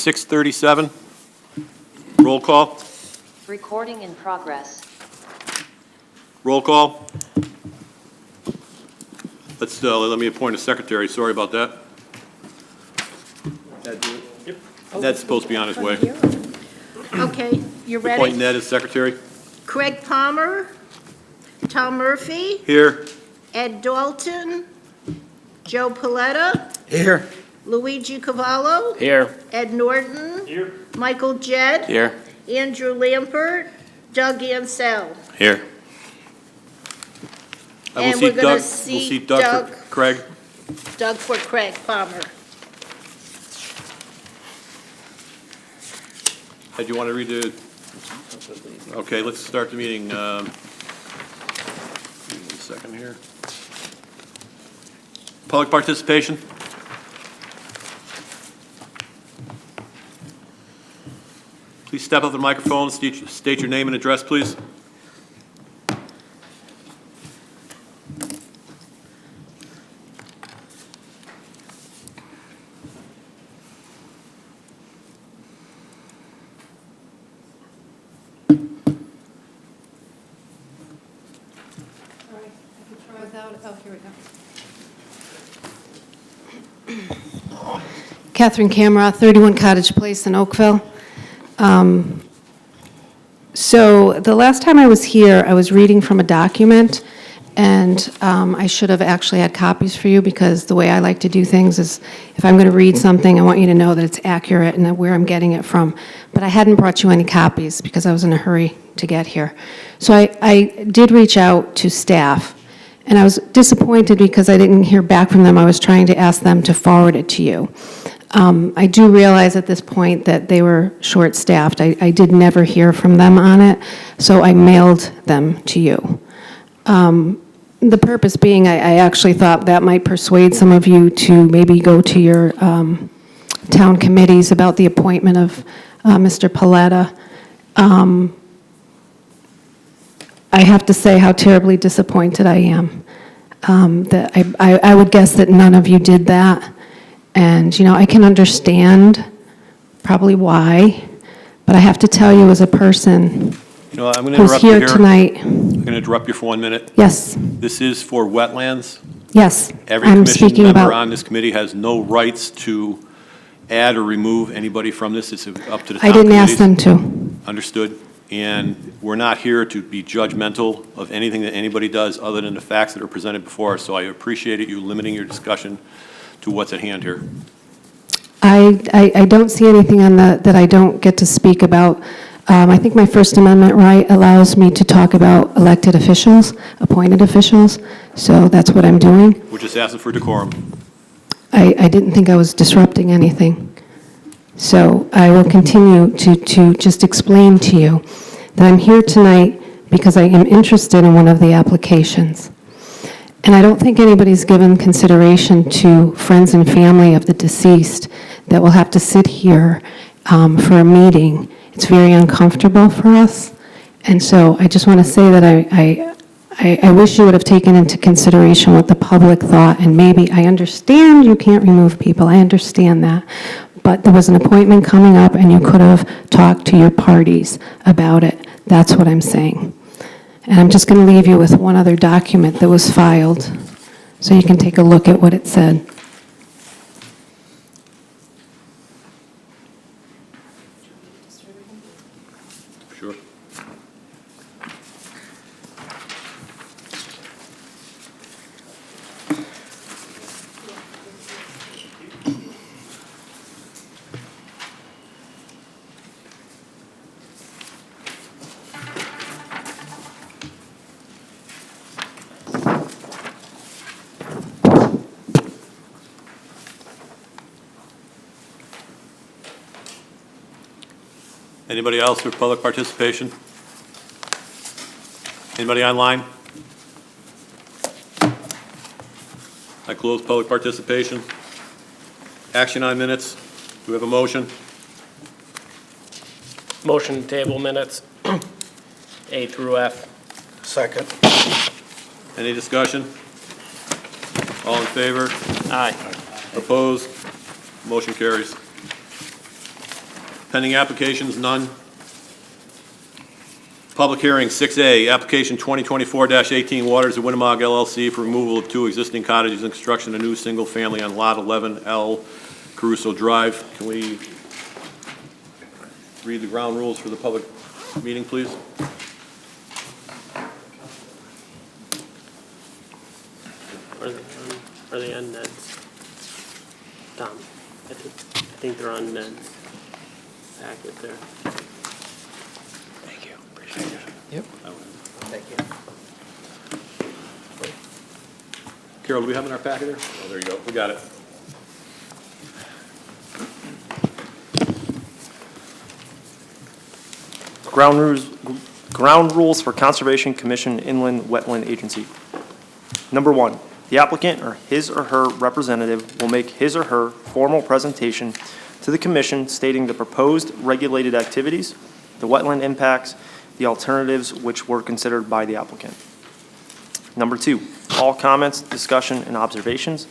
6:37. Roll call. Recording in progress. Roll call. Let me appoint a secretary. Sorry about that. Ned's supposed to be on his way. Okay, you Appoint ready? Ned as secretary. Craig Palmer, Tom Murphy, Here. Ed Dalton, Joe Paletta, Here. Luigi Cavallo, Here. Ed Norton. Here. Michael Jed. Here. Andrew Lampert, Doug Ansell. Here. And we're gonna see We'll see Doug Doug. for Craig. Doug for Craig Palmer. Ed, you want to read the? Okay, let's start the meeting. Give me 1 second here. Public participation. Please step up to the microphone, state your name and address, please. Catherine Camera, 31 Cottage Place in Oakville. So the last time I was here, I was reading from a document, and I should have actually had copies for you, because the way I like to do things is, if I'm going to read something, I want you to know that it's accurate and that where I'm getting it from. But I hadn't brought you any copies because I was in a hurry to get here. So I did reach out to staff, and I was disappointed because I didn't hear back from them. I was trying to ask them to forward it to you. I do realize at this point that they were short-staffed. I did never hear from them on it, so I mailed them to you. The purpose being, I actually thought that might persuade some of you to maybe go to your town committees about the appointment of Mr. Paletta. I have to say how terribly disappointed I am. That I would guess that none of you did that. And, you know, I can understand probably why, but I have to tell you, as a person You know, I'm going to who's interrupt you here here. tonight. I'm going to interrupt you for 1 minute. Yes, This is for wetlands. yes, Every I'm commission speaking member about, on this committee has no rights to add or remove anybody from this. It's up to the I town didn't ask committees. them to. Understood. And we're not here to be judgmental of anything that anybody does other than the facts that are presented before us. So I appreciate you limiting your discussion to what's at hand here. I don't see anything on that I don't get to speak about. I think my First Amendment right allows me to talk about elected officials, appointed officials, so that's what I'm doing. We're just asking for decorum. I didn't think I was disrupting anything. So I will continue to just explain to you that I'm here tonight because I am interested in one of the applications. And I don't think anybody's given consideration to friends and family of the deceased that will have to sit here for a meeting. It's very uncomfortable for us. And so I just want to say that I wish you would have taken into consideration what the public thought, and maybe, I understand you can't remove people, I understand that, but there was an appointment coming up and you could have talked to your parties about it. That's what I'm saying. And I'm just going to leave you with one other document that was filed, so you can take a look at what it said. Sure. Anybody else for public participation? Anybody online? I close public participation. Action on minutes. Do we have a motion? Motion to table minutes, A through F. Second. Any discussion? All in favor? Aye. Opposed? Motion carries. Pending applications, none. Public hearing, 6A, application 2024-18, Waters of Winnemog LLC for removal of 2 existing cottages and construction of a new single-family on Lot 11L, Caruso Drive. Can we read the ground rules for the public meeting, please? Are they on Ned's? Tom, I think they're on Ned's packet there. Thank you. Appreciate it. Yep. Thank you. Carol, do we have it in our packet there? Oh, there you go. We got it. Ground rules for Conservation Commission Inland Wetland Agency. Number 1, the applicant or his or her representative will make his or her formal presentation to the commission stating the proposed regulated activities, the wetland impacts, the alternatives which were considered by the applicant. Number 2, all comments, discussion, and observations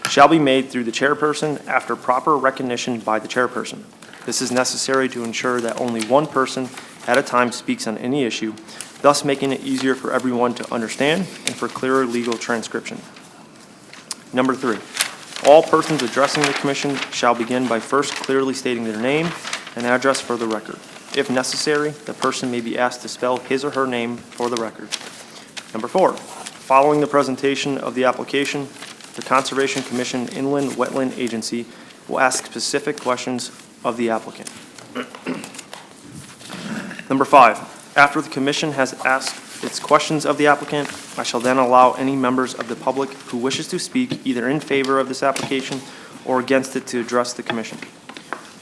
shall be made through the chairperson after proper recognition by the chairperson. This is necessary to ensure that only one person at a time speaks on any issue, thus making it easier for everyone to understand and for clearer legal transcription. Number 3, all persons addressing the commission shall begin by first clearly stating their name and address for the record. If necessary, the person may be asked to spell his or her name for the record. Number 4, following the presentation of the application, the Conservation Commission Inland Wetland Agency will ask specific questions of the applicant. Number 5, after the commission has asked its questions of the applicant, I shall then allow any members of the public who wishes to speak either in favor of this application or against it to address the commission.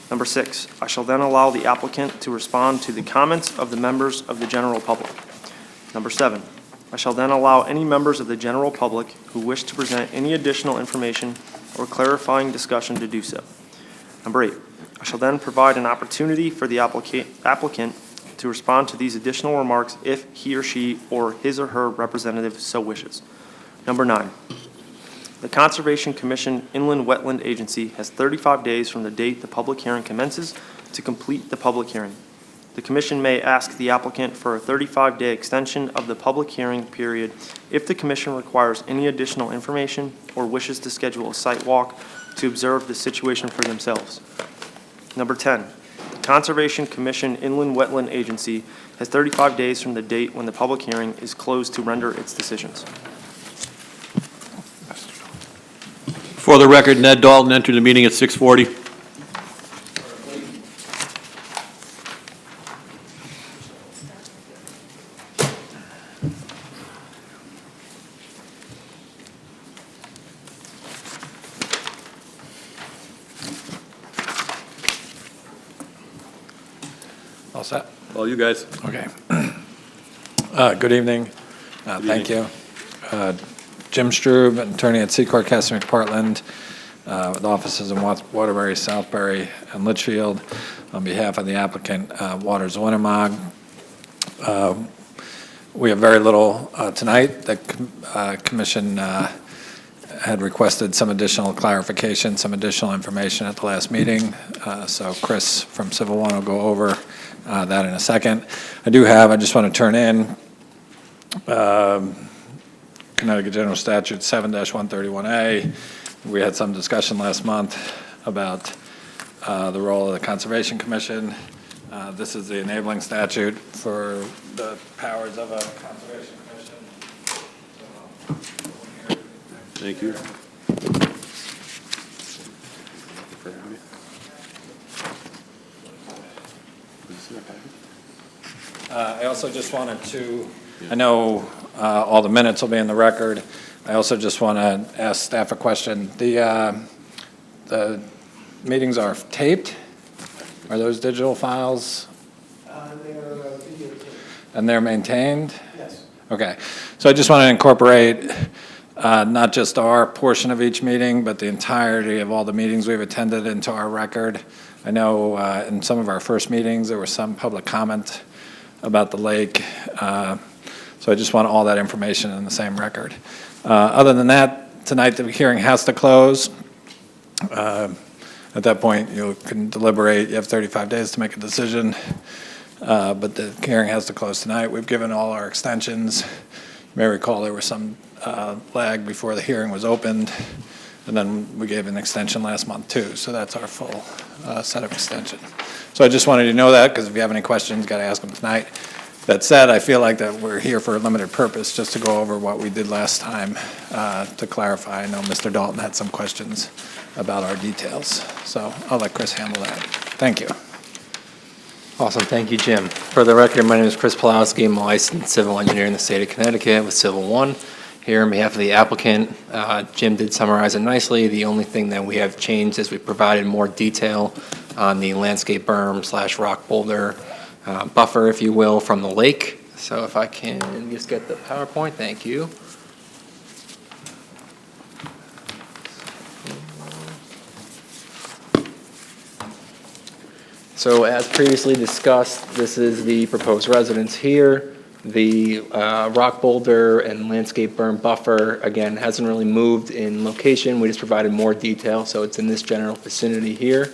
Number 6, I shall then allow the applicant to respond to the comments of the members of the general public. Number 7, I shall then allow any members of the general public who wish to present any additional information or clarifying discussion to do so. Number 8, I shall then provide an opportunity for the applicant to respond to these additional remarks if he or she or his or her representative so wishes. Number 9, the Conservation Commission Inland Wetland Agency has 35 days from the date the public hearing commences to complete the public hearing. The commission may ask the applicant for a 35-day extension of the public hearing period if the commission requires any additional information or wishes to schedule a site walk to observe the situation for themselves. Number 10, the Conservation Commission Inland Wetland Agency has 35 days from the date when the public hearing is closed to render its decisions. For the record, Ned Dalton entered the meeting at 6:40. All set? All you guys. Okay. Good evening. Thank you. Jim Strube, attorney at Secor, Castle McPartland, with offices in Waterbury, Southbury, and Litchfield. On behalf of the applicant, Waters of Winnemog, we have very little tonight. The commission had requested some additional clarification, some additional information at the last meeting. So Chris from Civil One will go over that in a second. I just want to turn in Connecticut General Statute 7-131A. We had some discussion last month about the role of the Conservation Commission. This is the enabling statute for the powers of a Conservation Commission. Thank you. I also just wanted to, I know all the minutes will be in the record. I also just want to ask staff a question. The meetings are taped? Are those digital files? They're videotaped. And they're maintained? Yes. Okay. So I just want to incorporate not just our portion of each meeting, but the entirety of all the meetings we've attended into our record. I know in some of our first meetings, there was some public comment about the lake. So I just want all that information in the same record. Other than that, tonight the hearing has to close. At that point, you can deliberate, you have 35 days to make a decision, but the hearing has to close tonight. We've given all our extensions. You may recall there was some lag before the hearing was opened, and then we gave an extension last month too, so that's our full set of extension. So I just wanted you to know that, because if you have any questions, got to ask them tonight. That said, I feel like that we're here for a limited purpose, just to go over what we did last time, to clarify. I know Mr. Dalton had some questions about our details, so I'll let Chris handle that. Thank you. Awesome, thank you, Jim. For the record, my name is Chris Pulowski. I'm a licensed civil engineer in the state of Connecticut with Civil One. Here on behalf of the applicant, Jim did summarize it nicely. The only thing that we have changed is we provided more detail on the landscape berm / rock boulder buffer, if you will, from the lake. So if I can just get the PowerPoint, thank you. So as previously discussed, this is the proposed residence here. The rock boulder and landscape berm buffer, again, hasn't really moved in location. We just provided more detail, so it's in this general vicinity here.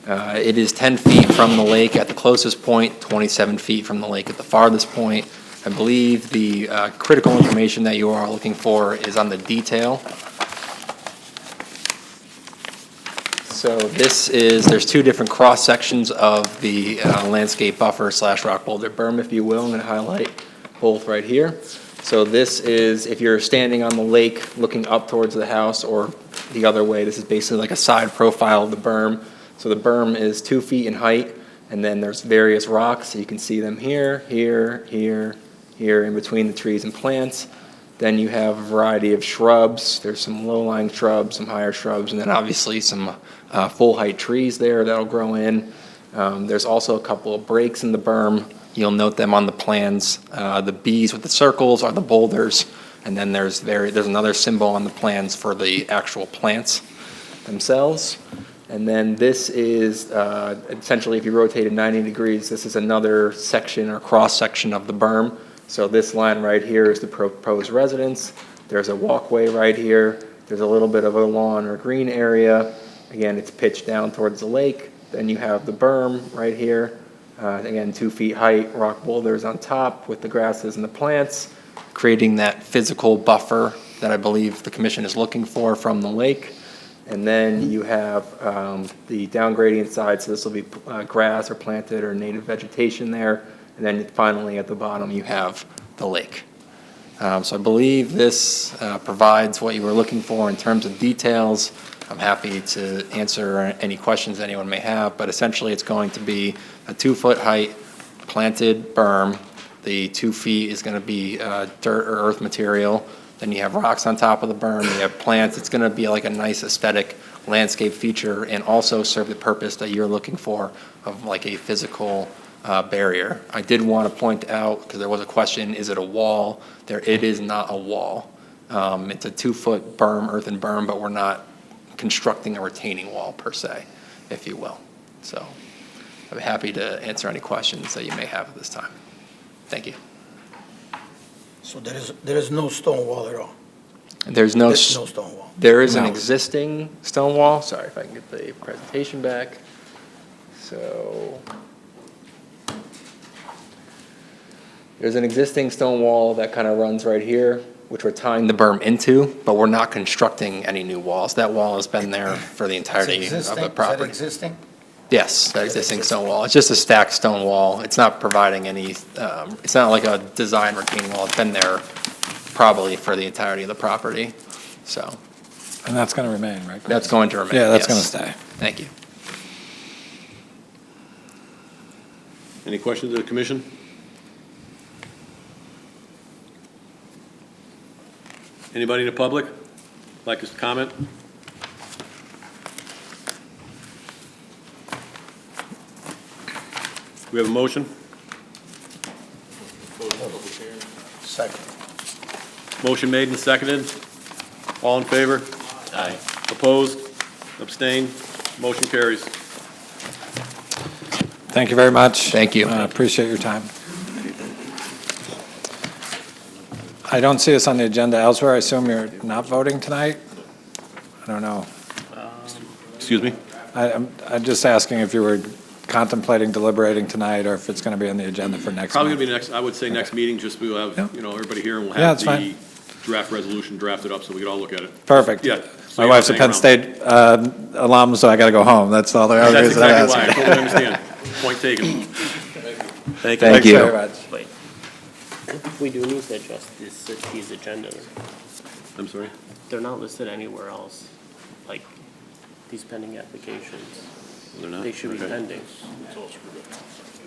It is 10 feet from the lake at the closest point, 27 feet from the lake at the farthest point. I believe the critical information that you are looking for is on the detail. So this is, there's two different cross sections of the landscape buffer / rock boulder berm, if you will. I'm going to highlight both right here. So this is, if you're standing on the lake looking up towards the house, or the other way, this is basically like a side profile of the berm. So the berm is 2 feet in height, and then there's various rocks. You can see them here, here, here, here, in between the trees and plants. Then you have a variety of shrubs. There's some low-lying shrubs, some higher shrubs, and then obviously some full-height trees there that'll grow in. There's also a couple of breaks in the berm. You'll note them on the plans. The Bs with the circles are the boulders, and then there's another symbol on the plans for the actual plants themselves. And then this is essentially, if you rotate it 90 degrees, this is another section or cross-section of the berm. So this line right here is the proposed residence. There's a walkway right here. There's a little bit of a lawn or green area. Again, it's pitched down towards the lake. Then you have the berm right here. Again, 2 feet height, rock boulders on top with the grasses and the plants, creating that physical buffer that I believe the commission is looking for from the lake. And then you have the down gradient side, so this will be grass or planted or native vegetation there. And then finally at the bottom you have the lake. So I believe this provides what you were looking for in terms of details. I'm happy to answer any questions anyone may have, but essentially it's going to be a 2 foot height planted berm. The 2 feet is going to be dirt or earth material. Then you have rocks on top of the berm, you have plants. It's going to be like a nice aesthetic landscape feature and also serve the purpose that you're looking for of like a physical barrier. I did want to point out, because there was a question, is it a wall? It is not a wall. It's a 2 foot berm, earthen berm, but we're not constructing a retaining wall per se, if you will. So I'd be happy to answer any questions that you may have at this time. Thank you. So there is no stone wall at all? There's no stone wall? There is an existing stone wall. Sorry if I can get the presentation back. So there's an existing stone wall that kind of runs right here, which we're tying the berm into, but we're not constructing any new walls. That wall has been there for the entirety of the property. Is that existing? Yes, that existing stone wall. It's just a stacked stone wall. It's not providing any, it's not like a design retaining wall. It's been there probably for the entirety of the property, so. And that's going to remain, right, Chris? That's going to remain, Yeah, that's yes. going to stay. Thank you. Any questions of the commission? Anybody in the public like us to comment? We have a motion? Second. Motion made and seconded. All in favor? Aye. Opposed? Abstained? Motion carries. Thank you very much. Thank you. Appreciate your time. I don't see us on the agenda elsewhere. I assume you're not voting tonight? I don't know. Excuse me? I'm just asking if you were contemplating deliberating tonight, or if it's going to be on the agenda for next Probably month. gonna be next, I would say next meeting, just we'll have, Yeah. everybody here, and we'll Yeah, have that's the fine. draft resolution drafted up so we can all look at it. Perfect. Yeah. so My you're wife's a not Penn hanging around. State alum, so I got to go home. That's all the other That's reason I exactly why, I asked. totally understand. Point taken. Thank you. Thank you. Very much. Wait. We do need to adjust these agendas. I'm sorry? They're not listed anywhere else, like these pending applications. They're not? They should be Okay. pending.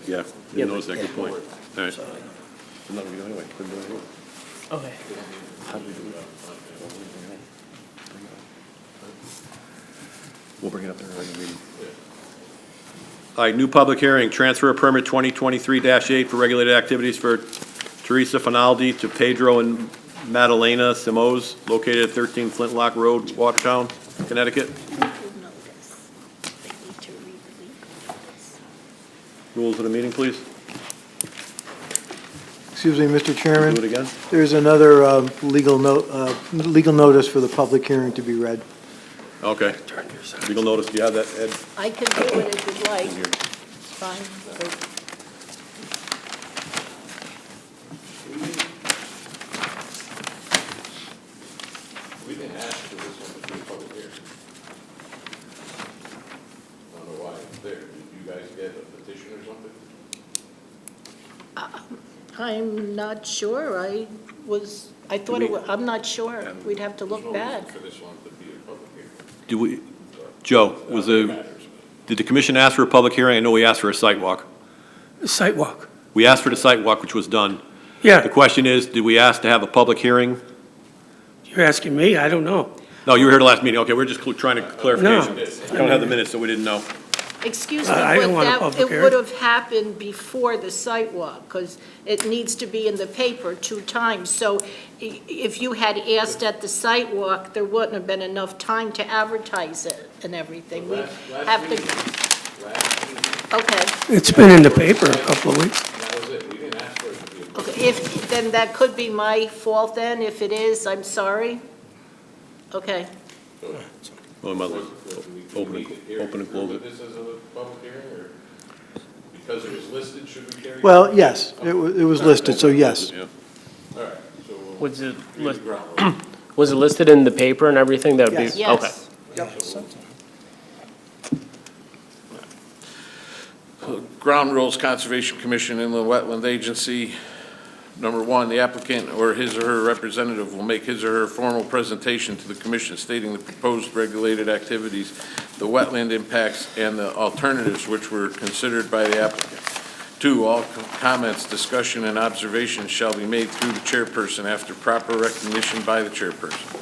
Yeah, Yeah, you noticed but- that, good point. All right. I'm not gonna do it anyway. Couldn't do it anyway. Okay. How do we do it? We'll bring it up there in the meeting. All right, new public hearing, transfer of permit 2023-8 for regulated activities for Teresa Finaldi to Pedro and Madalena Simoes, located at 13 Flintlock Road, Watertown, Connecticut. Rules of the meeting, please. Excuse me, Mr. Chairman. Do it again. There's another legal notice for the public hearing to be read. Okay. Legal notice, do you have that, Ed? I can do it if you'd like. It's fine. We didn't ask for this one to be a public hearing. I don't know why it's there. Did you guys get a petition or something? I'm not sure. I thought I'm not sure. We'd have to look back. For this one to be a public hearing. Do we, Joe, did the commission ask for a public hearing? I know we asked for a site walk. Site walk. We asked for the site walk, which was done. The Yeah, question is, did we ask to have a public hearing? you're asking me? I don't know. No, you were here the last meeting. Okay, we're just trying to clarification. I don't have the minutes, so we didn't know. Excuse me, I don't want a but public it hearing. would have happened before the site walk, because it needs to be in the paper 2 times. So if you had asked at the site walk, there wouldn't have been enough time to advertise it and everything. We have to. Okay, It's been in the paper a couple of weeks. okay, then that could be my fault then, if it is, I'm sorry. Okay. Well, mother, open and close it. This as a public hearing, or because it was listed, should we carry? Well, yes, it was listed, so yes. Yeah. All right, so we'll Was it, read the ground rules. was it listed in the paper and everything? That would be, Yes. okay. Ground Rules Conservation Commission, Inland Wetland Agency. Number 1, the applicant or his or her representative will make his or her formal presentation to the commission stating the proposed regulated activities, the wetland impacts, and the alternatives which were considered by the applicant. 2, all comments, discussion, and observations shall be made through the chairperson after proper recognition by the chairperson.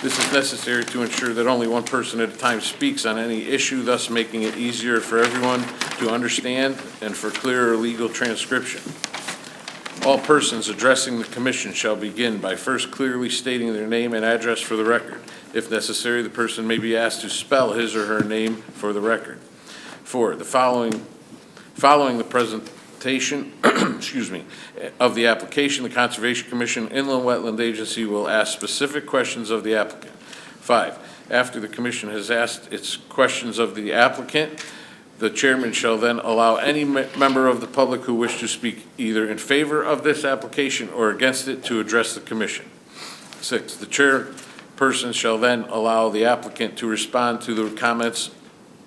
This is necessary to ensure that only one person at a time speaks on any issue, thus making it easier for everyone to understand and for clearer legal transcription. All persons addressing the commission shall begin by first clearly stating their name and address for the record. If necessary, the person may be asked to spell his or her name for the record. 4, following the presentation, excuse me, of the application, the Conservation Commission Inland Wetland Agency will ask specific questions of the applicant. 5, after the commission has asked its questions of the applicant, the chairman shall then allow any member of the public who wish to speak either in favor of this application or against it to address the commission. 6, the chairperson shall then allow the applicant to respond to the comments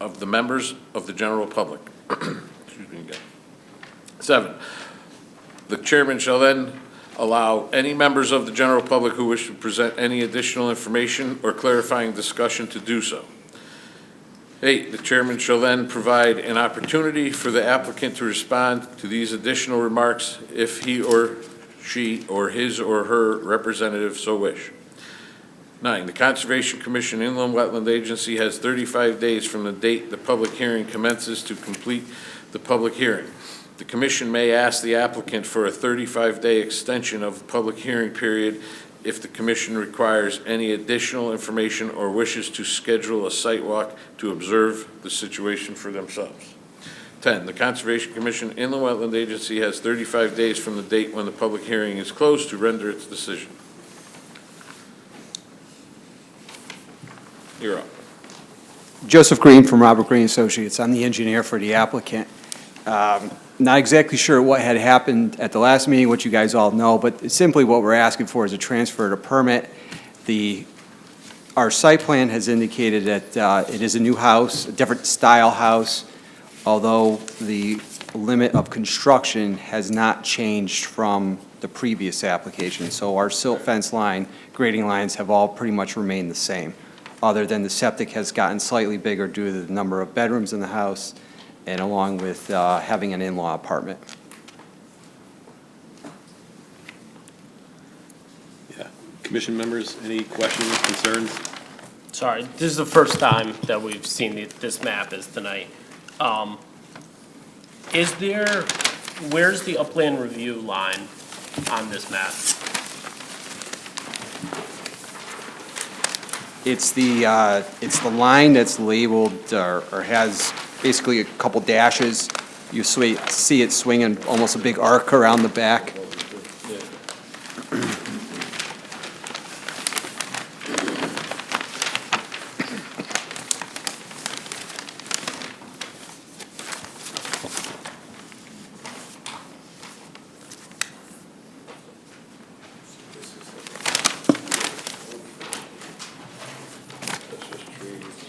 of the members of the general public. Excuse me again. 7, the chairman shall then allow any members of the general public who wish to present any additional information or clarifying discussion to do so. 8, the chairman shall then provide an opportunity for the applicant to respond to these additional remarks if he or she or his or her representative so wish. 9, the Conservation Commission Inland Wetland Agency has 35 days from the date the public hearing commences to complete the public hearing. The commission may ask the applicant for a 35-day extension of the public hearing period if the commission requires any additional information or wishes to schedule a site walk to observe the situation for themselves. 10, the Conservation Commission Inland Wetland Agency has 35 days from the date when the public hearing is closed to render its decision. You're up. Joseph Green from Robert Green Associates. I'm the engineer for the applicant. Not exactly sure what had happened at the last meeting, what you guys all know, but simply what we're asking for is a transfer to permit. Our site plan has indicated that it is a new house, a different style house, although the limit of construction has not changed from the previous application. So our silt fence line, grading lines have all pretty much remained the same, other than the septic has gotten slightly bigger due to the number of bedrooms in the house and along with having an in-law apartment. Yeah. Commission members, any questions, concerns? Sorry, this is the first time that we've seen this map is tonight. Where's the upland review line on this map? It's the line that's labeled or has basically a couple dashes. You see it swinging almost a big arc around the back.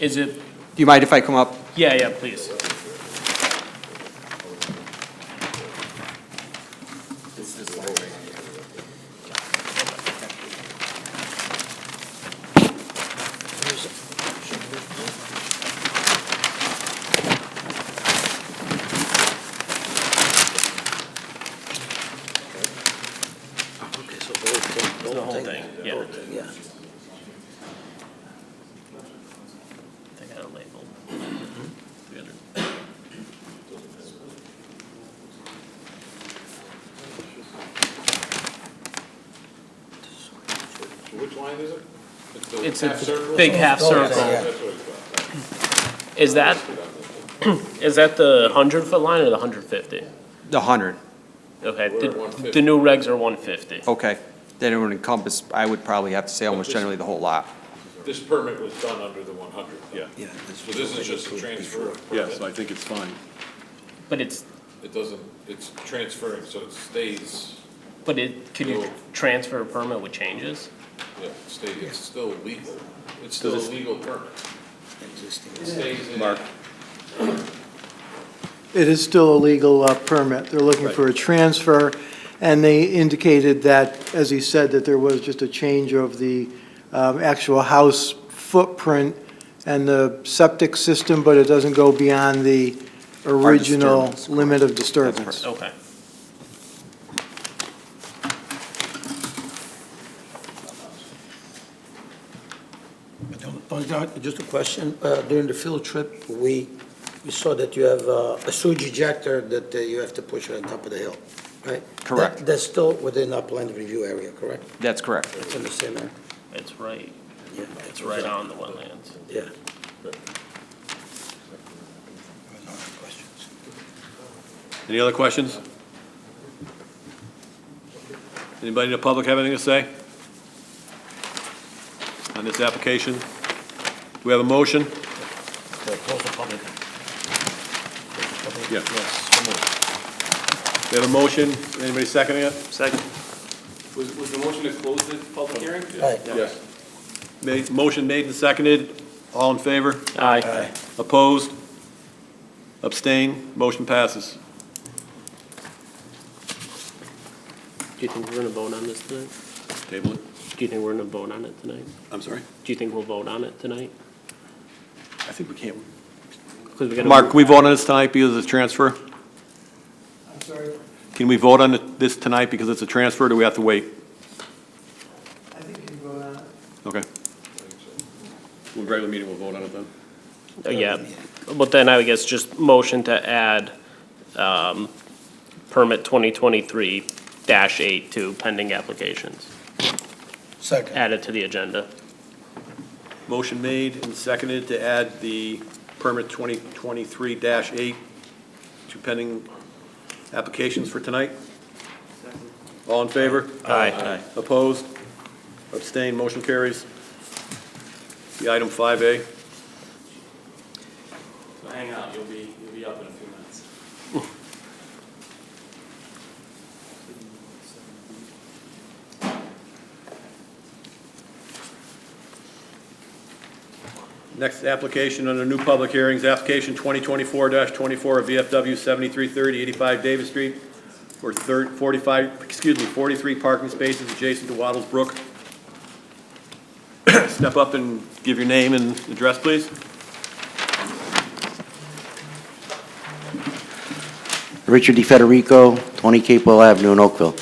Is it, Do you mind if I come up? yeah, please. Okay, so The whole thing, yeah. Yeah. They got it labeled. 300. Which line is it? the It's half a circle? big half circle. Yeah. That's what it's about. Is that the 100-foot line or the 150? The 100. Okay, We're at 150. the new regs are 150. Okay. Then it would encompass, I would probably have to say almost generally the whole lot. This permit was done under the 100. Yeah. Yeah. So this is just a transfer of permit. Yes, I think it's fine. But it's, It doesn't, it's transferring, so it stays, could you transfer a permit with changes? yeah, it's still legal. It's still a legal permit. It stays in. Mark? It is still a legal permit. They're looking for a transfer, and they indicated that, as he said, that there was just a change of the actual house footprint and the septic system, but it doesn't go beyond the original disturbance, limit of disturbance. Okay. Just a question, during the field trip, we saw that you have a sewage ejector that you have to push on top of the hill, right? Correct. That's still within upland review area, correct? That's correct. It's in the same area? It's right, Yeah. it's right on the wetlands. Yeah. Any other questions? Anybody in the public have anything to say on this application? Do we have a motion? Close the public. Yeah. We have a motion. Anybody seconding it? Second. Was the motion to close the public hearing? Right. Yes. Motion made and seconded. All in favor? Aye. Opposed? Abstain? Motion passes. Do you think we're gonna vote on this tonight? Table it. Do you think we're gonna vote on it tonight? I'm sorry? Do you think we'll vote on it tonight? I think we can't. 'Cause we gotta Mark, move- can we vote on this tonight because it's a transfer? I'm sorry, Can we vote on this tonight because it's a transfer, or do we have to wait? I think you can vote on it. Okay. Well, regular meeting, we'll vote on it then. Yeah, but then I guess just motion to add, permit 2023-8 to pending applications. Second. Add it to the agenda. Motion made and seconded to add the permit 2023-8 to pending applications for tonight. All in favor? Aye. Opposed? Abstained? Motion carries. The item 5A. Next application under new public hearings, application 2024-24 of VFW 7330, 85 Davis Street, for 43 parking spaces adjacent to Waddles Brook. Step up and give your name and address, please. Richard DiFederico, 20 Capewell Avenue in Oakville.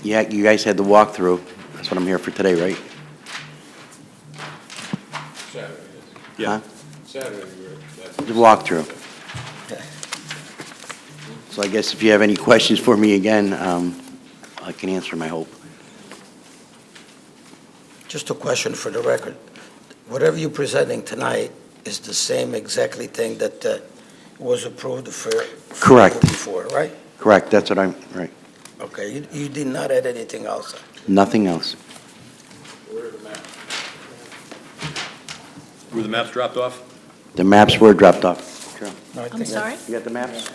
Yeah, you guys had the walkthrough. That's what I'm here for today, right? Saturday. Yeah. Huh? Saturday, The walkthrough. So I guess if you have any questions for me again, I can answer them, I hope. Just a question for the record. Whatever you're presenting tonight is the same exactly thing that was approved for Correct. before, right? Correct, that's what I'm, right. Okay, you did not add anything else? Nothing else. Where are the maps? Were the maps dropped off? The maps were dropped off. No, I I'm think- sorry? You got the maps?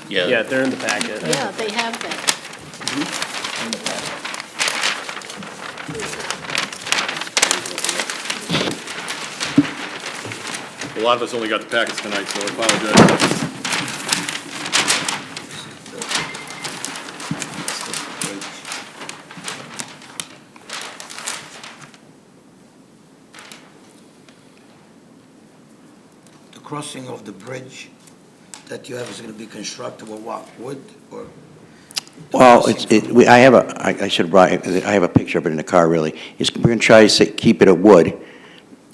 Yeah, they're in the packet. Yeah, they have that. A lot of us only got the packets tonight, so I apologize. The crossing of the bridge that you have is going to be constructed with what, wood or? Well, I have I should have brought, I have a picture of it in the car, really. We're going to try to keep it at wood,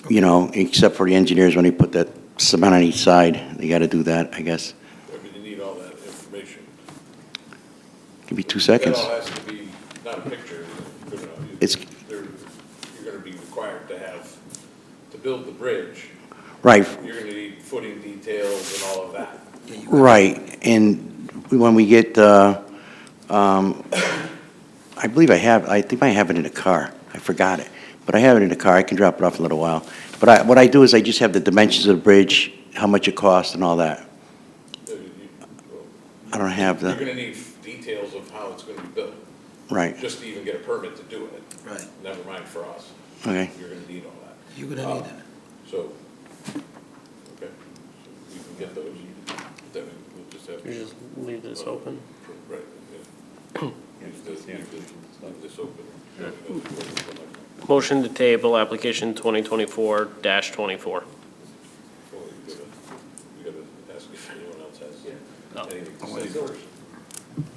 you know, except for the engineers when they put that cement on each side. They got to do that, I guess. I mean, you need all that information. Give me 2 seconds. That all has to be, not a picture, you know, It's- you're going to be required to have, to build the bridge, Right, you're going to need footing details and all of that. right. And when we get, I believe I think I have it in the car. I forgot it. But I have it in the car. I can drop it off in a little while. But what I do is I just have the dimensions of the bridge, how much it costs and all that. I don't have You're the, going to need details of how it's going to be built, right, just to even get a permit to do it. Right. Never mind for us. okay. You're going to need all that. You're going to need it. So, okay, so you can get those, then we'll just have. You just leave this open. Right, yeah. Leave this open. Motion to table application 2024-24. Well, we gotta ask if anyone else has anything to say first.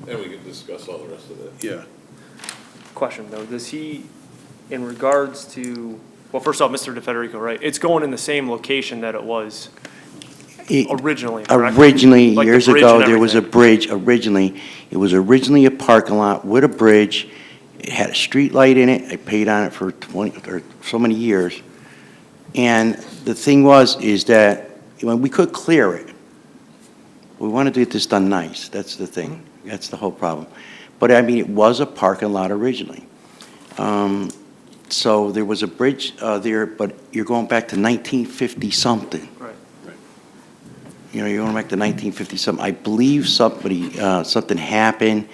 Then we can discuss all the rest of it. Yeah. Question though, does he, in regards to, well, first off, Mr. DeFederico, right? It's going in the same location that it was originally, correct? Originally, Like the years bridge ago, and there was a everything. bridge, originally. It was originally a parking lot with a bridge. It had a street light in it. I paid on it for 20, or so many years. And the thing is that, when we could clear it. We wanted to get this done nice. That's the thing. That's the whole problem. But, I mean, it was a parking lot originally. So there was a bridge there, but you're going back to 1950-something. Right. You know, you're going back to 1950-something. I believe something happened,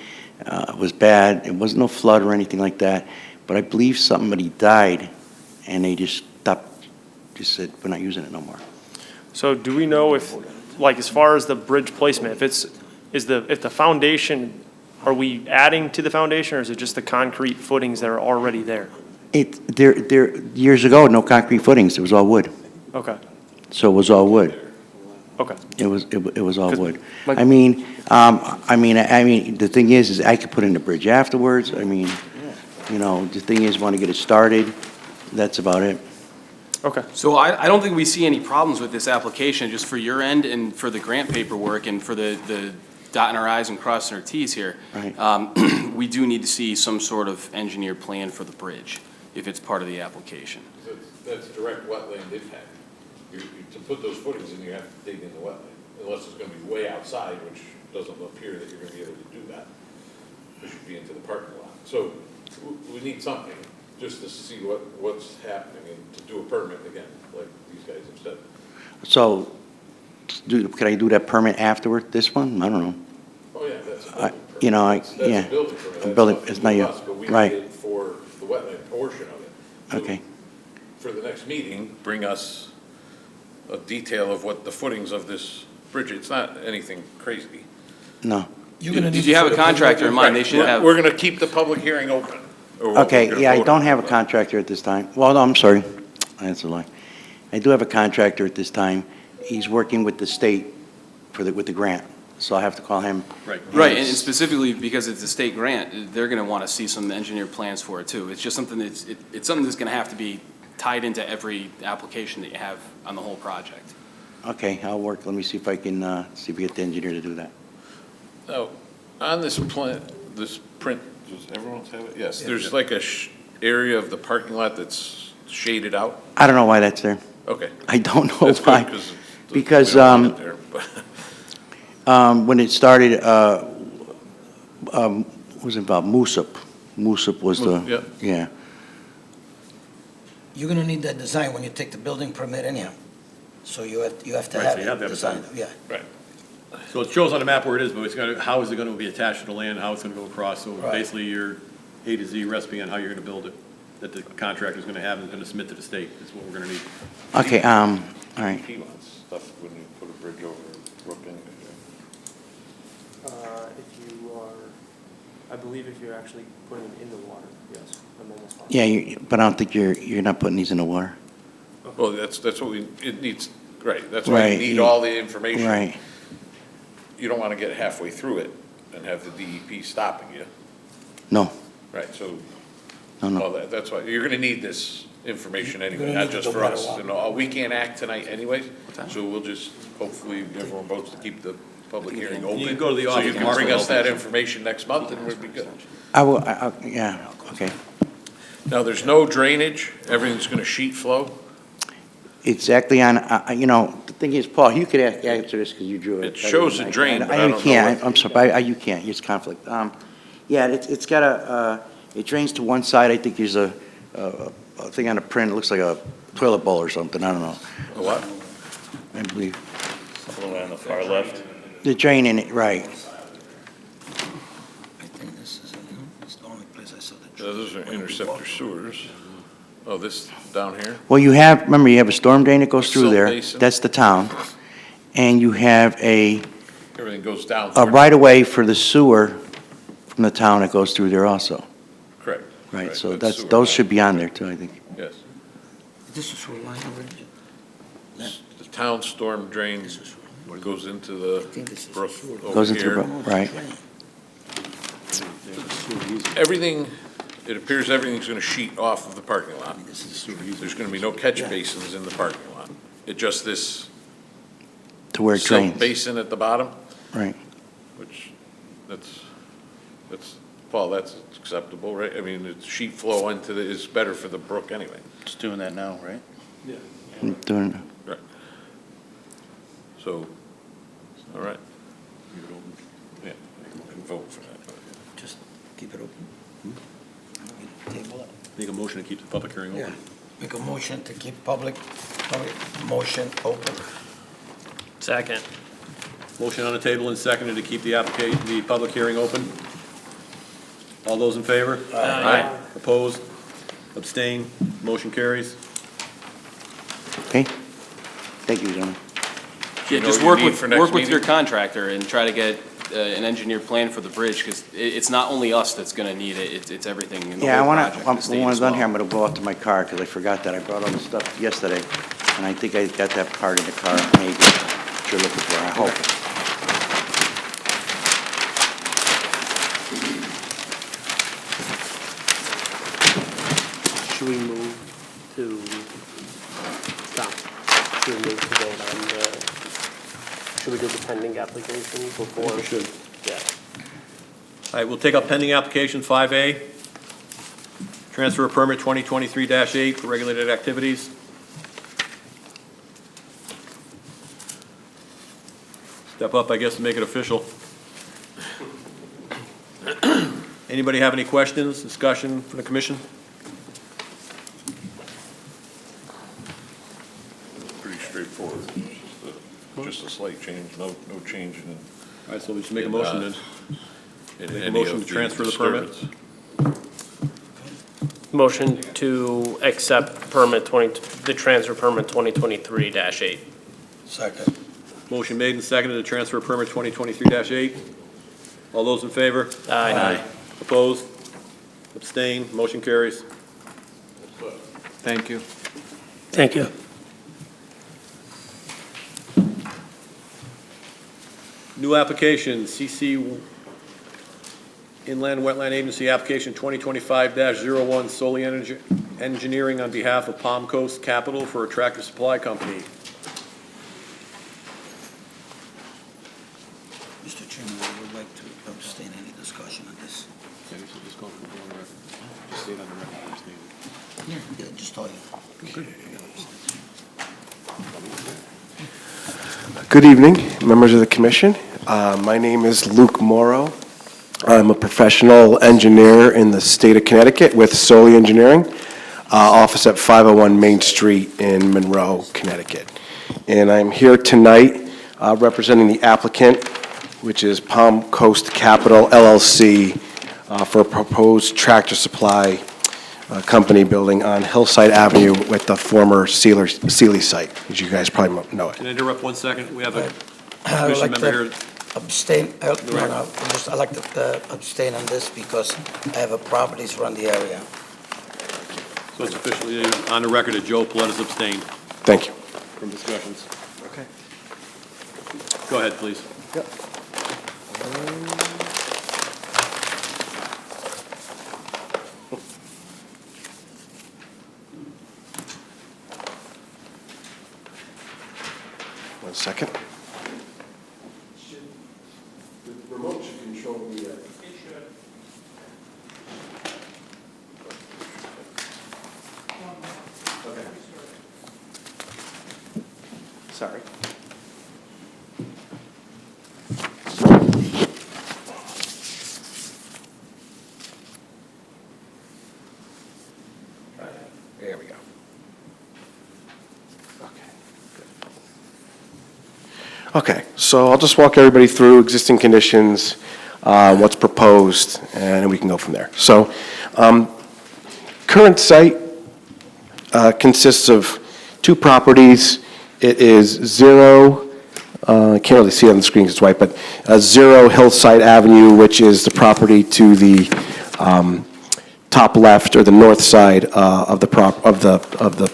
it was bad. It wasn't no flood or anything like that, but I believe somebody died, and they just stopped, just said, we're not using it no more. So do we know if, like, as far as the bridge placement, if the foundation, are we adding to the foundation, or is it just the concrete footings that are already there? Years ago, no concrete footings, it was all wood. Okay, So it was all wood. okay. It was all 'Cause wood. my- I mean, the thing is I could put in the bridge afterwards. I mean, you know, the thing is, want to get it started, that's about it. Okay. So I don't think we see any problems with this application, just for your end and for the grant paperwork and for the dotting our i's and crossing our t's here. Right. We do need to see some sort of engineered plan for the bridge, if it's part of the application. That's direct wetland impact. To put those footings in, you have to dig in the wetland, unless it's going to be way outside, which doesn't appear that you're going to be able to do that. It should be into the parking lot. So we need something, just to see what's happening, and to do a permit again, like these guys have said. So, could I do that permit afterward, this one? I don't know. Oh, yeah, that's a building permit. You know, That's yeah. a building permit. A building- That's it's nothing not to you. us, but we Right. need it for the wetland portion of it. So Okay. for the next meeting, bring us a detail of what the footings of this bridge, it's not anything crazy. No. If you have a contractor in mind, they should have. We're gonna keep the public hearing open. or what we're Okay, gonna yeah, I vote don't on. have a contractor at this time. Well, no, I'm sorry. That's a lie. I do have a contractor at this time. He's working with the state with the grant, so I have to call him. Right. Right, and specifically because it's a state grant, they're going to want to see some engineered plans for it too. It's just something it's something that's going to have to be tied into every application that you have on the whole project. Okay, I'll work, let me see if I can, see if we get the engineer to do that. Now, on this plan, this print, does everyone have it? Yes, there's like a area of the parking lot that's shaded out. I don't know why that's there. Okay. I don't know That's good, why. 'cause Because, we don't want it there, but- when it started, what was it about, Moosup? Moosup was the, Yeah. yeah. You're gonna need that design when you take the building permit anyhow. So you have to Right, have so you have to have it a designed, design. yeah. So it shows on the map where it is, but it's gonna, how is it gonna be attached to the land, how it's gonna go across? So Right. basically, your A to Z recipe on how you're gonna build it, that the contractor's gonna have and gonna submit to the state, is what we're gonna need. Okay, all right. He wants stuff when you put a bridge over Brook anyway. If you are, I believe if you're actually putting it in the water, yes, I'm almost positive. Yeah, but I don't think you're not putting these in the water. Well, that's what it needs, right, that's why you Right, need you- all the information. Right. You don't want to get halfway through it and have the DEP stopping you, No, right, so, no. well, that's why, you're gonna need this information anyway, gonna not need it just no for matter us. what. You know, we can't act tonight anyways, so we'll just, hopefully, everyone votes to keep the public hearing open. You can go to the So office you can tomorrow bring and us that open it. information next month and we'll be good. I will, yeah, okay. Now, there's no drainage, everything's gonna sheet flow. Exactly on, you know, the thing is, Paul, you could answer this because you drew it. It shows a drain, but I don't know You can't, what- I'm sorry, you can't, it's conflict. Yeah, it's got it drains to one side, I think there's a thing on the print, it looks like a toilet bowl or something, I don't know, A what? I believe. On the far left. The drain in it, right. I think this is, it's the only place I saw that. Those are interceptor sewers. Oh, this down here? Well, remember, you have a storm drain that goes through Silt there, basin. that's the town. And you have a Everything goes down. a right-of-way for the sewer from the town that goes through there also. Correct. Right, so that's sewer those line. should be on there too, I think. Yes. This is sewer line over there? The town storm drain goes into the think this is brook sewer. over Goes into the here. brook. Right. Everything, it appears everything's gonna sheet off of the parking lot. There's gonna be no catch basins in the parking lot. It just this To where it silt drains. basin at the bottom, Right. which, Paul, that's acceptable, right? I mean, it's sheet flow is better for the brook anyway. Just doing that now, right? Doing, Right. So, all right. Yeah, you can vote for that. Just keep it open. Table it. Make a motion to keep the public hearing Yeah. open. Make a motion to keep public motion open. Second. Motion on the table and seconded to keep the public hearing open. All those in favor? Aye. Opposed? Abstain? Motion carries. okay? Thank you, gentlemen. Yeah, You know just what you need work for next with your meeting? contractor and try to get an engineered plan for the bridge, because it's not only us that's going to need it, it's everything in the Yeah, whole when project, the state I'm as done well. here, I'm gonna go out to my car because I forgot that. I brought all the stuff yesterday, and I think I got that part in the car, maybe, that you're looking for, I hope. Should we move to, Tom, should we move to vote on the, should we do the pending application before? We should. Yeah. All right, we'll take up pending application 5A. Transfer of permit 2023-8 for regulated activities. Step up, I guess, and make it official. Anybody have any questions, discussion from the commission? Pretty straightforward. Just a slight change, no change in. All right, so we should make a motion then. in Make a any motion of to transfer the permit. disturbance. Motion to accept the transfer permit 2023-8. Second. Motion made and seconded to transfer permit 2023-8. All those in favor? Aye. Opposed? Abstained? Motion carries. Thank you. Thank you. New application, CC Inland Wetland Agency Application 2025-01, Solely Engineering on behalf of Palm Coast Capital for a Tractor Supply Company. Mr. Chairman, I would like to abstain any discussion on this. Yeah, just tell you. Good evening, members of the commission. My name is Luke Morrow. I'm a professional engineer in the state of Connecticut with Solely Engineering, office at 501 Main Street in Monroe, Connecticut. And I'm here tonight representing the applicant, which is Palm Coast Capital LLC, for a proposed tractor supply company building on Hillside Avenue with the former Sealy site, as you guys probably know it. Can I interrupt 1 second? We have a I would commission like member to here. abstain, I'd like to abstain on this because I have a properties around the area. So it's officially on the record that Joe Palet is abstained Thank you. from discussions. Okay. Go ahead, please. One second. The remote should control the... Okay. Sorry. There we go. Okay, so I'll just walk everybody through existing conditions, what's proposed, and we can go from there. So, current site consists of 2 properties. It is 0, can't really see it on the screen because it's white, but 0 Hillside Avenue, which is the property to the top left or the north side of the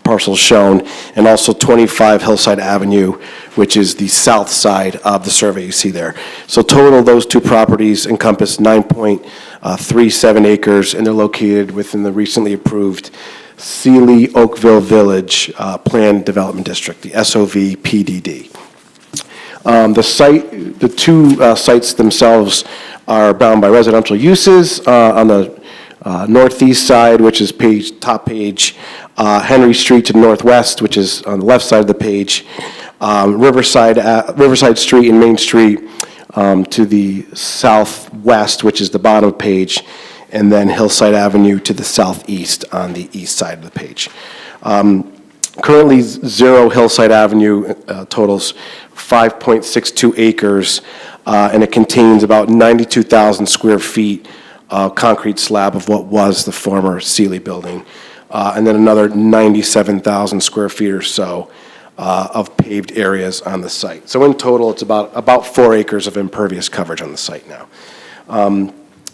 parcels shown, and also 25 Hillside Avenue, which is the south side of the survey you see there. So total, those 2 properties encompass 9.37 acres, and they're located within the recently approved Sealy Oakville Village Planned Development District, the SOV PDD. The 2 sites themselves are bound by residential uses on the northeast side, which is top page, Henry Street to the northwest, which is on the left side of the page, Riverside Street and Main Street to the southwest, which is the bottom of the page, and then Hillside Avenue to the southeast on the east side of the page. Currently, 0 Hillside Avenue totals 5.62 acres, and it contains about 92,000 square feet concrete slab of what was the former Sealy building, and then another 97,000 square feet or so of paved areas on the site. So in total, it's about 4 acres of impervious coverage on the site now.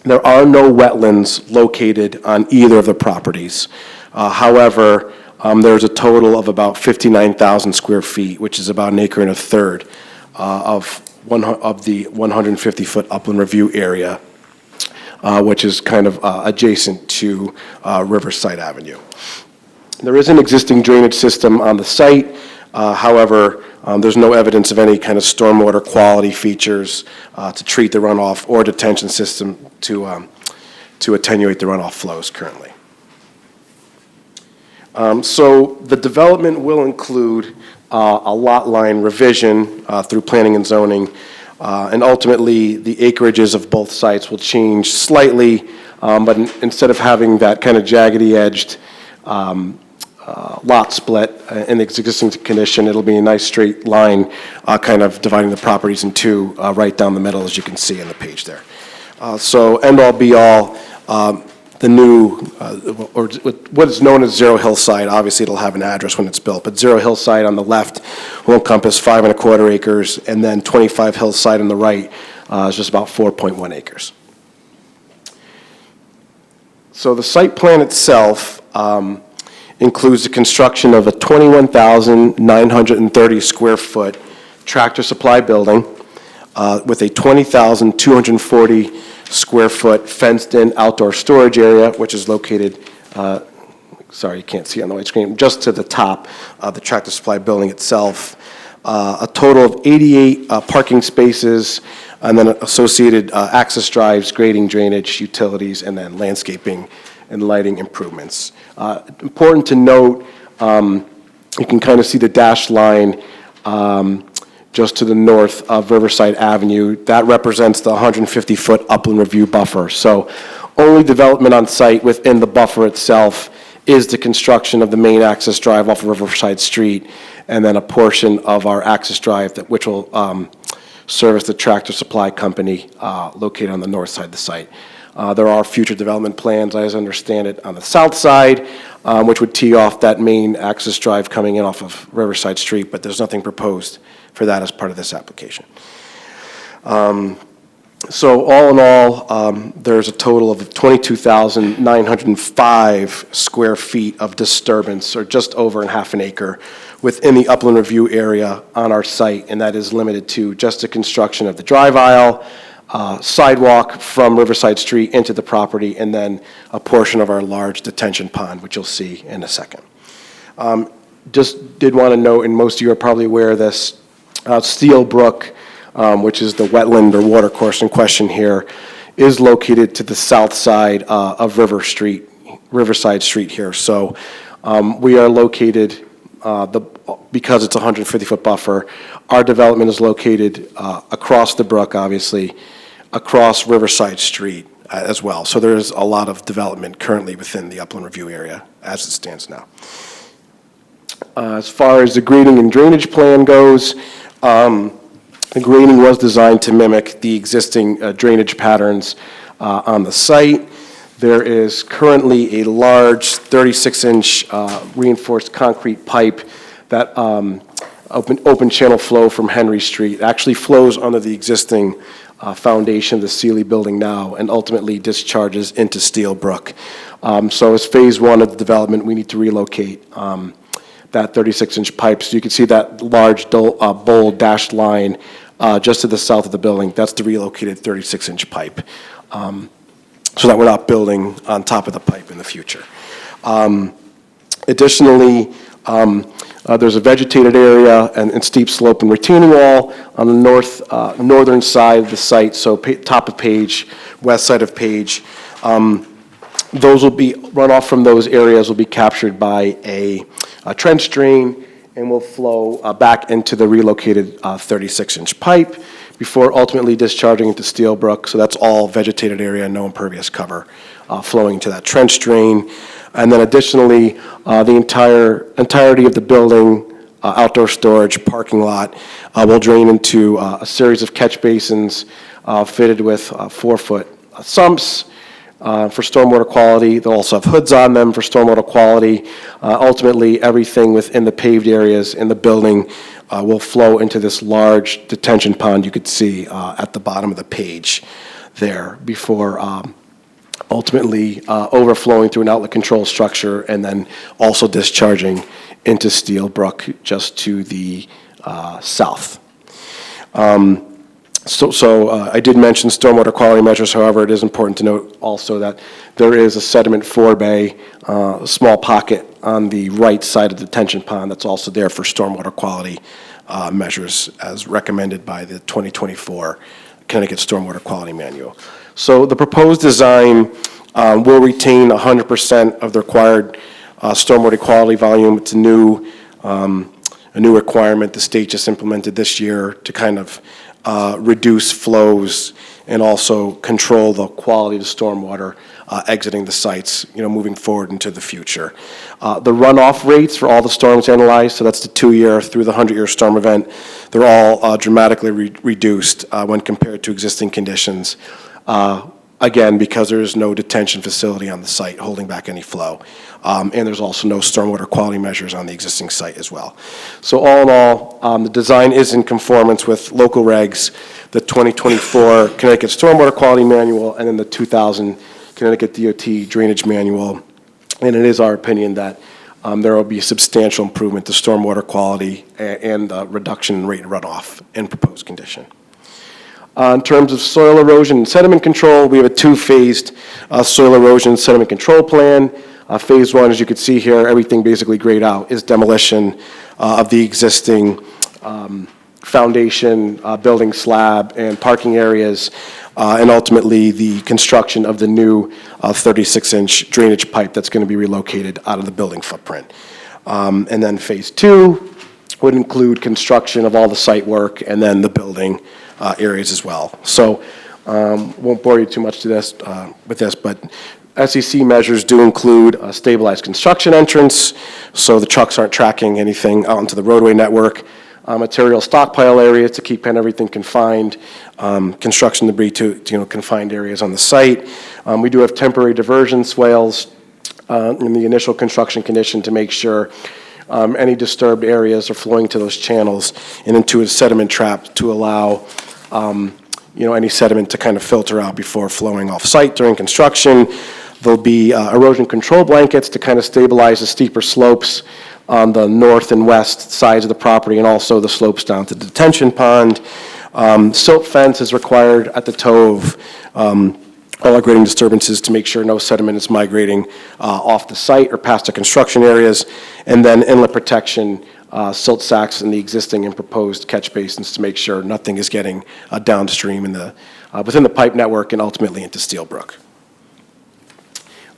There are no wetlands located on either of the properties. However, there's a total of about 59,000 square feet, which is about 1 1/3 acres of the 150-foot upland review area, which is kind of adjacent to Riverside Avenue. There is an existing drainage system on the site. However, there's no evidence of any kind of stormwater quality features to treat the runoff or detention system to attenuate the runoff flows currently. So the development will include a lot line revision through planning and zoning, and ultimately the acreages of both sites will change slightly, but instead of having that kind of jaggedy-edged lot split in the existing condition, it'll be a nice straight line kind of dividing the properties in 2 right down the middle, as you can see on the page there. So end all be all, the new, or what is known as Zero Hillside. Obviously, it'll have an address when it's built, but Zero Hillside on the left will encompass 5.25 acres, and then 25 Hillside on the right is just about 4.1 acres. So the site plan itself includes the construction of a 21,930 square foot Tractor Supply building with a 20,240 square foot fenced-in outdoor storage area, which is located, sorry, you can't see on the white screen, just to the top of the Tractor Supply building itself. A total of 88 parking spaces, and then associated access drives, grading, drainage, utilities, and then landscaping and lighting improvements. Important to note, you can kind of see the dashed line just to the north of Riverside Avenue. That represents the 150-foot upland review buffer. So only development on site within the buffer itself is the construction of the main access drive off of Riverside Street, and then a portion of our access drive which will service the Tractor Supply Company located on the north side of the site. There are future development plans, as I understand it, on the south side, which would tee off that main access drive coming in off of Riverside Street, but there's nothing proposed for that as part of this application. So all in all, there's a total of 22,905 square feet of disturbance, or just over half an acre, within the upland review area on our site, and that is limited to just the construction of the drive aisle, sidewalk from Riverside Street into the property, and then a portion of our large detention pond, which you'll see in a second. Just did want to note, and most of you are probably aware of this, Steel Brook, which is the wetland or water course in question here, is located to the south side of Riverside Street here. So we are located, because it's a 150-foot buffer, our development is located across the brook, obviously, across Riverside Street as well. So there is a lot of development currently within the upland review area as it stands now. As far as the grading and drainage plan goes, the grading was designed to mimic the existing drainage patterns on the site. There is currently a large 36-inch reinforced concrete pipe that open channel flow from Henry Street. It actually flows under the existing foundation of the Sealy building now and ultimately discharges into Steel Brook. So as phase one of the development, we need to relocate that 36-inch pipe. So you can see that large bold dashed line just to the south of the building. That's the relocated 36-inch pipe, so that we're not building on top of the pipe in the future. Additionally, there's a vegetated area and steep slope and retaining wall on the northern side of the site, so top of page, west side of page. Those will be, runoff from those areas will be captured by a trench drain and will flow back into the relocated 36-inch pipe before ultimately discharging into Steel Brook. So that's all vegetated area, no impervious cover, flowing to that trench drain. And then additionally, the entirety of the building, outdoor storage, parking lot, will drain into a series of catch basins fitted with 4-foot sumps for stormwater quality. They'll also have hoods on them for stormwater quality. Ultimately, everything within the paved areas in the building will flow into this large detention pond you could see at the bottom of the page there before ultimately overflowing through an outlet control structure and then also discharging into Steel Brook just to the south. So I did mention stormwater quality measures. However, it is important to note also that there is a sediment forebay, a small pocket on the right side of the detention pond that's also there for stormwater quality measures as recommended by the 2024 Connecticut Stormwater Quality Manual. So the proposed design will retain 100% of the required stormwater quality volume. It's a new requirement the state just implemented this year to kind of reduce flows and also control the quality of the stormwater exiting the sites, moving forward into the future. The runoff rates for all the storms analyzed, so that's the 2-year through the 100-year storm event, they're all dramatically reduced when compared to existing conditions. again, because there is no detention facility on the site holding back any flow. And there's also no stormwater quality measures on the existing site as well. So all in all, the design is in conformance with local regs, the 2024 Connecticut Stormwater Quality Manual, and then the 2000 Connecticut DOT Drainage Manual. And it is our opinion that there will be substantial improvement to stormwater quality and reduction in rate of runoff in proposed condition. In terms of soil erosion and sediment control, we have a two-phased soil erosion and sediment control plan. Phase one, as you can see here, everything basically grayed out, is demolition of the existing foundation, building slab, and parking areas, and ultimately the construction of the new 36-inch drainage pipe that's going to be relocated out of the building footprint. And then phase two would include construction of all the site work and then the building areas as well. So won't bore you too much with this, but SEC measures do include a stabilized construction entrance, so the trucks aren't tracking anything out into the roadway network. Material stockpile area to keep everything confined, construction debris to confined areas on the site. We do have temporary diversion swales in the initial construction condition to make sure any disturbed areas are flowing to those channels and into a sediment trap to allow any sediment to kind of filter out before flowing off site during construction. There'll be erosion control blankets to kind of stabilize the steeper slopes on the north and west sides of the property and also the slopes down to the detention pond. Silt fence is required at the toe of all our grading disturbances to make sure no sediment is migrating off the site or past the construction areas. And then inlet protection, silt sacks in the existing and proposed catch basins to make sure nothing is getting downstream within the pipe network and ultimately into Steelbrook.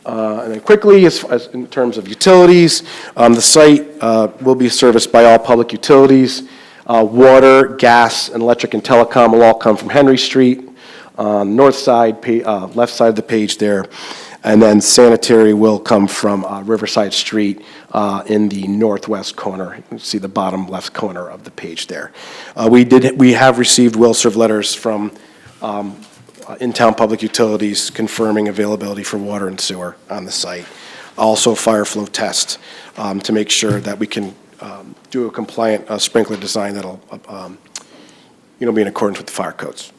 And then quickly, as in terms of utilities, the site will be serviced by all public utilities. Water, gas, and electric and telecom will all come from Henry Street, north side, left side of the page there. And then sanitary will come from Riverside Street in the northwest corner. You can see the bottom left corner of the page there. We have received will-serve letters from in-town public utilities confirming availability for water and sewer on the site. Also fire flow test to make sure that we can do a compliant sprinkler design that'll be in accordance with the fire codes.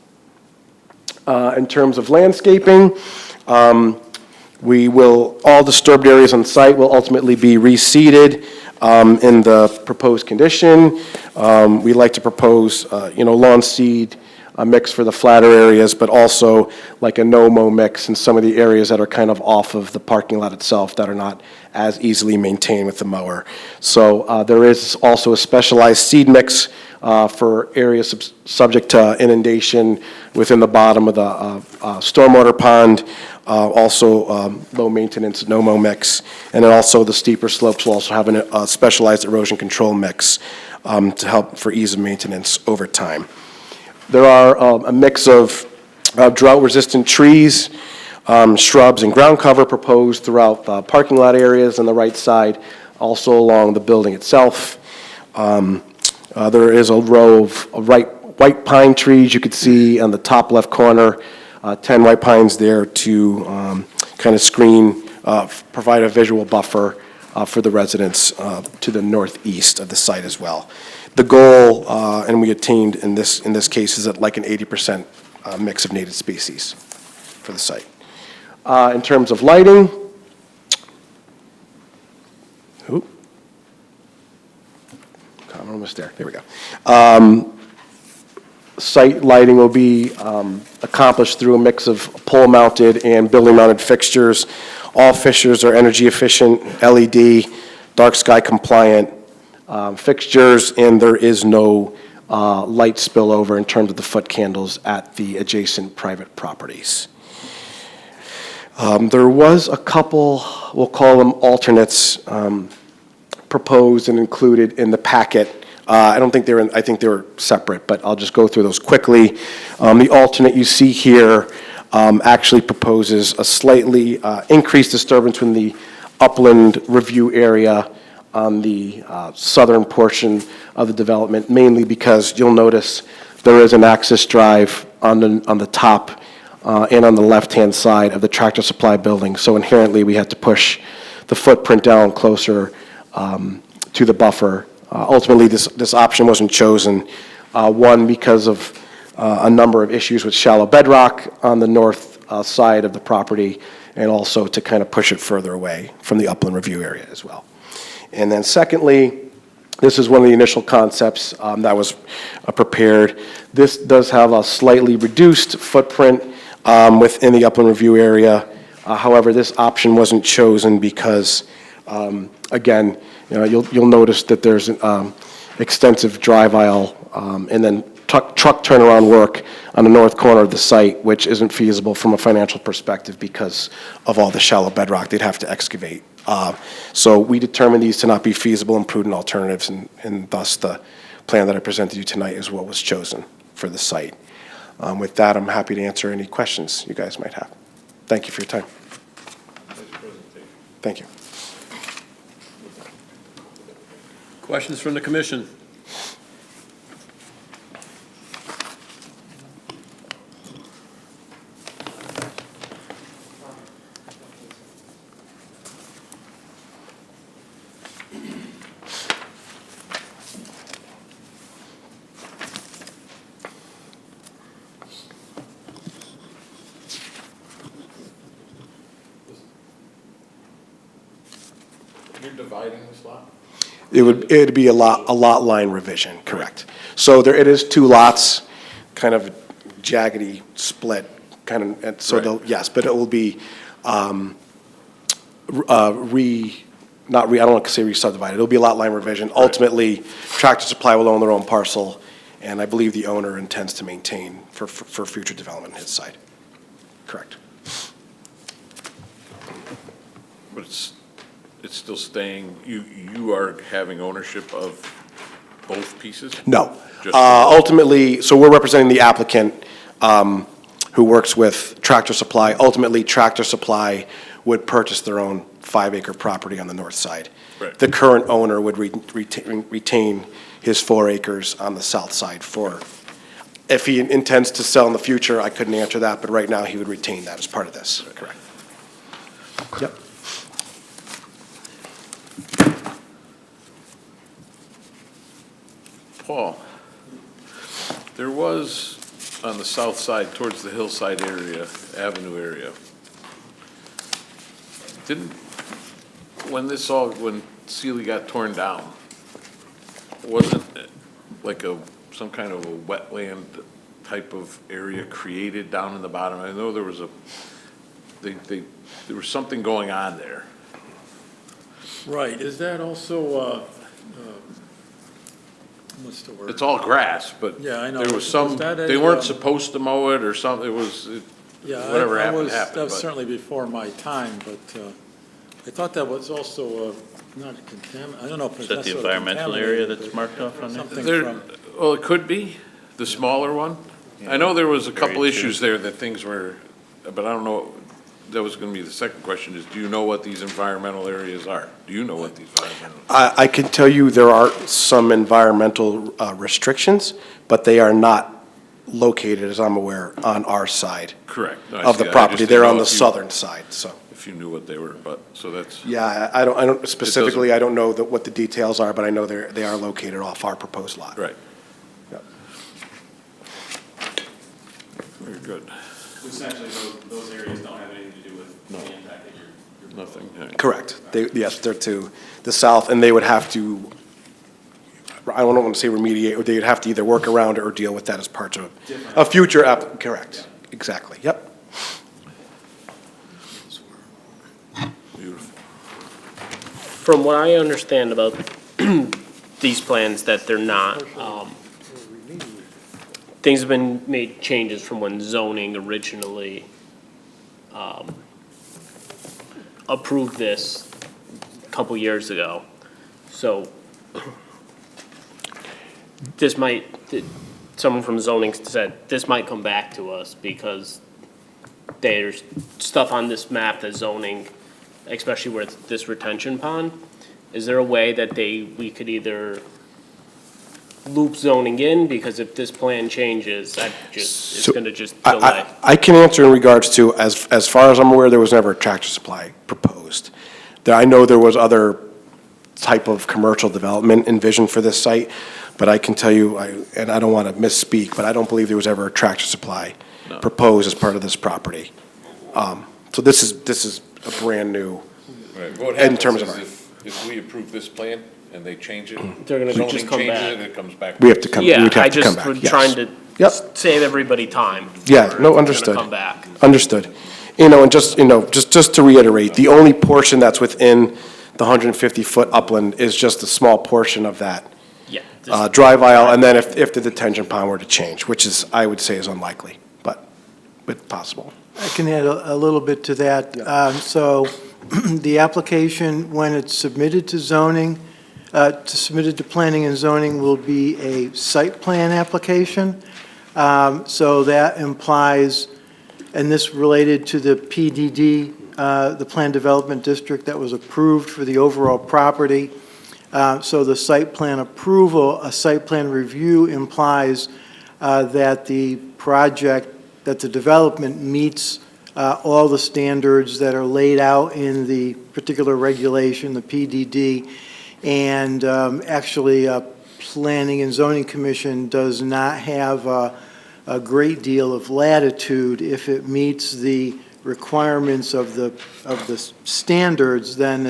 In terms of landscaping, all disturbed areas on site will ultimately be reseeded in the proposed condition. We like to propose, lawn seed, a mix for the flatter areas, but also like a no-mow mix in some of the areas that are kind of off of the parking lot itself that are not as easily maintained with the mower. So there is also a specialized seed mix for areas subject to inundation within the bottom of the stormwater pond, also low maintenance no-mow mix, and then also the steeper slopes will also have a specialized erosion control mix to help for ease of maintenance over time. There are a mix of drought-resistant trees, shrubs, and ground cover proposed throughout the parking lot areas on the right side, also along the building itself. There is a row of white pine trees you could see on the top left corner, 10 white pines there to kind of screen, provide a visual buffer for the residents to the northeast of the site as well. The goal, and we attained in this case, is at like an 80% mix of native species for the site. In terms of lighting, I'm almost there. There we go. Site lighting will be accomplished through a mix of pole-mounted and building-mounted fixtures. All fixtures are energy efficient, LED, dark sky compliant fixtures, and there is no light spillover in terms of the foot candles at the adjacent private properties. There was a couple, we'll call them alternates, proposed and included in the packet. I don't think I think they were separate, but I'll just go through those quickly. The alternate you see here actually proposes a slightly increased disturbance in the upland review area on the southern portion of the development, mainly because you'll notice there is an access drive on the top and on the left-hand side of the Tractor Supply building. So inherently, we had to push the footprint down closer to the buffer. Ultimately, this option wasn't chosen, one, because of a number of issues with shallow bedrock on the north side of the property, and also to kind of push it further away from the upland review area as well. And then secondly, this is one of the initial concepts that was prepared. This does have a slightly reduced footprint within the upland review area. However, this option wasn't chosen because, again, you'll notice that there's extensive drive aisle and then truck turnaround work on the north corner of the site, which isn't feasible from a financial perspective because of all the shallow bedrock they'd have to excavate. So we determined these to not be feasible and prudent alternatives, and thus the plan that I presented you tonight is what was chosen for the site. With that, I'm happy to answer any questions you guys might have. Thank you for your time. Thank you. Questions from the commission? You're dividing this lot? It'd be a lot line revision, correct. So it is two lots, kind of jaggedy split, kind of, and so Right. yes, but it will be, I don't want to say re-subdivided, it'll be a lot line revision. Ultimately, Tractor Supply will own their own parcel, and I believe the owner intends to maintain for future development on his side. Correct. But it's still staying, you are having ownership of both pieces? No. Just- Ultimately, so we're representing the applicant who works with Tractor Supply. Ultimately, Tractor Supply would purchase their own 5-acre property on the north side. Right. The current owner would retain his 4 acres on the south side for, if he intends to sell in the future, I couldn't answer that, but right now he would retain that as part of this. Correct. Yep. Paul, there was on the south side towards the hillside area, avenue area. When Sealy got torn down, wasn't it like some kind of a wetland type of area created down in the bottom? I know there was there was something going on there. Right, is that also, what's the word? It's all grass, but Yeah, I know. there was some, that they weren't supposed to mow it or something, Yeah, whatever I happened, was, happened. that was but- certainly before my time, but I thought that was also not a I don't know if Is it's that the necessarily environmental area contaminated, that's but marked off on there? something There, from, well, it could be, the smaller one. I know there was a couple Area two. issues there that things were, but I don't know, that was gonna be the second question is, do you know what these environmental areas are? Do you know what these environmental? I can tell you there are some environmental restrictions, but they are not located, as I'm aware, on our side Correct. No, I of see the that. I property. just They're didn't on know the if you- southern side, so. If you knew what they were, but, so that's, Yeah, I don't specifically, I don't know what the details are, but I know they are located off our proposed lot. right. Yep. Very good. Essentially, those areas don't have anything to do with the impact that you're. Nothing. yeah. Correct. Yes, they're to the south, and they would have to, I don't want to say remediate, or they'd have to either work around it or deal with that as part of a future correct, exactly, yep. Beautiful. From what I understand about these plans, that they're not, things have been made changes from when zoning originally approved this a couple years ago. So this might, someone from zoning said, this might come back to us because there's stuff on this map that zoning, especially with this retention pond. Is there a way that we could either loop zoning in? Because if this plan changes, it's So, gonna just I- delay. I can answer in regards to, as far as I'm aware, there was never a Tractor Supply proposed. I know there was other type of commercial development envisioned for this site, but I can tell you, and I don't want to misspeak, but I don't believe there was ever a Tractor Supply proposed as part of this property. So this is a brand-new, Right, what in terms happens of is if we approve this plan and they change it, They're gonna zoning just come changes back. it, it comes back. we have to come, we Yeah, would I have to come just back, was yes. trying to Yep. save everybody time. Yeah, for no, it's understood. gonna come back. Understood. And just to reiterate, the only portion that's within the 150-foot upland is just a small portion of that Yeah. drive aisle, and then if the detention pond were to change, which is, I would say is unlikely, but possible. I can add a little bit to that. So the application, when it's submitted to zoning, submitted to planning and zoning, will be a site plan application. So that implies, and this related to the PDD, the Plan Development District that was approved for the overall property. So the site plan approval, a site plan review implies that the project, that the development meets all the standards that are laid out in the particular regulation, the PDD. And actually, Planning and Zoning Commission does not have a great deal of latitude. If it meets the requirements of the standards, then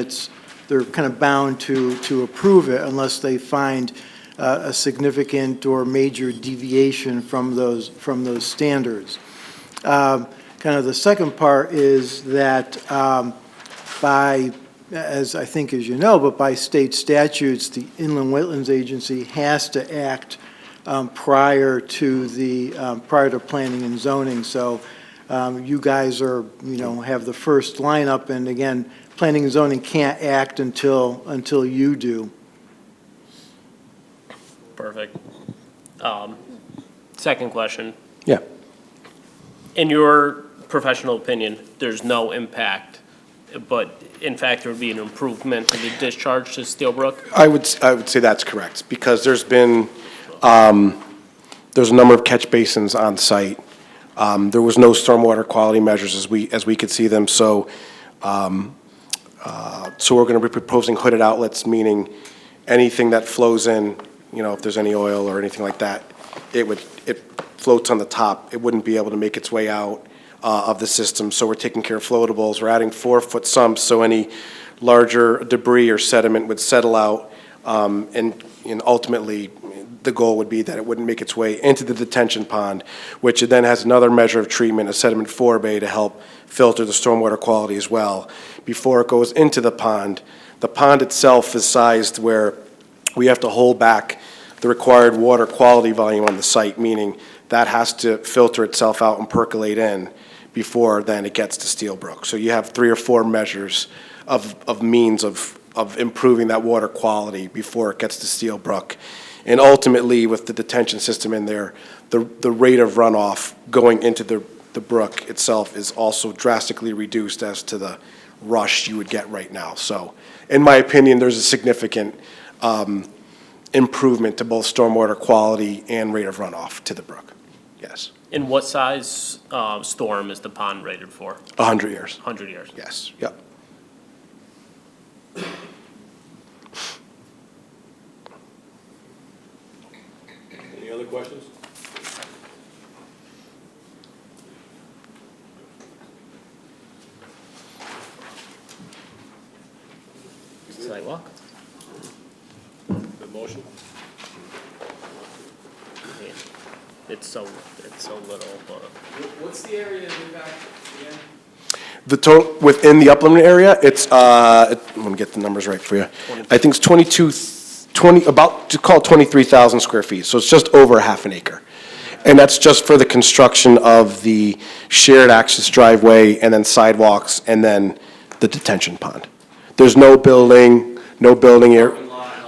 they're kind of bound to approve it unless they find a significant or major deviation from those standards. Kind of the second part is that by, as I think as you know, but by state statutes, the Inland Wetlands Agency has to act prior to planning and zoning. So you guys are, have the first lineup, and again, planning and zoning can't act until you do. Perfect. Second question. Yeah. In your professional opinion, there's no impact, but in fact, there would be an improvement to the discharge to Steelbrook? I would say that's correct, because there's been, there's a number of catch basins on site. There was no stormwater quality measures as we could see them, so we're going to be proposing hooded outlets, meaning anything that flows in, if there's any oil or anything like that, it floats on the top. It wouldn't be able to make its way out of the system, so we're taking care of floatables. We're adding 4-foot sumps, so any larger debris or sediment would settle out, and ultimately, the goal would be that it wouldn't make its way into the detention pond, which then has another measure of treatment, a sediment forebay, to help filter the stormwater quality as well. Before it goes into the pond itself is sized where we have to hold back the required water quality volume on the site, meaning that has to filter itself out and percolate in before then it gets to Steelbrook. So you have 3 or 4 measures of means of improving that water quality before it gets to Steelbrook. And ultimately, with the detention system in there, the rate of runoff going into the brook itself is also drastically reduced as to the rush you would get right now. So, in my opinion, there's a significant improvement to both stormwater quality and rate of runoff to the brook. Yes. And what size storm is the pond rated for? 100 years. 100 years. Yes. Yep. Any other questions? Sidewalk? The motion? Yeah. It's so little, but. What's the area in back again? The total, within the upland area, it's, I'm going to get the numbers right for you. I think it's about to call it 23,000 square feet, so it's just over half an acre. And that's just for the construction of the shared access driveway and then sidewalks and then the detention pond. There's no building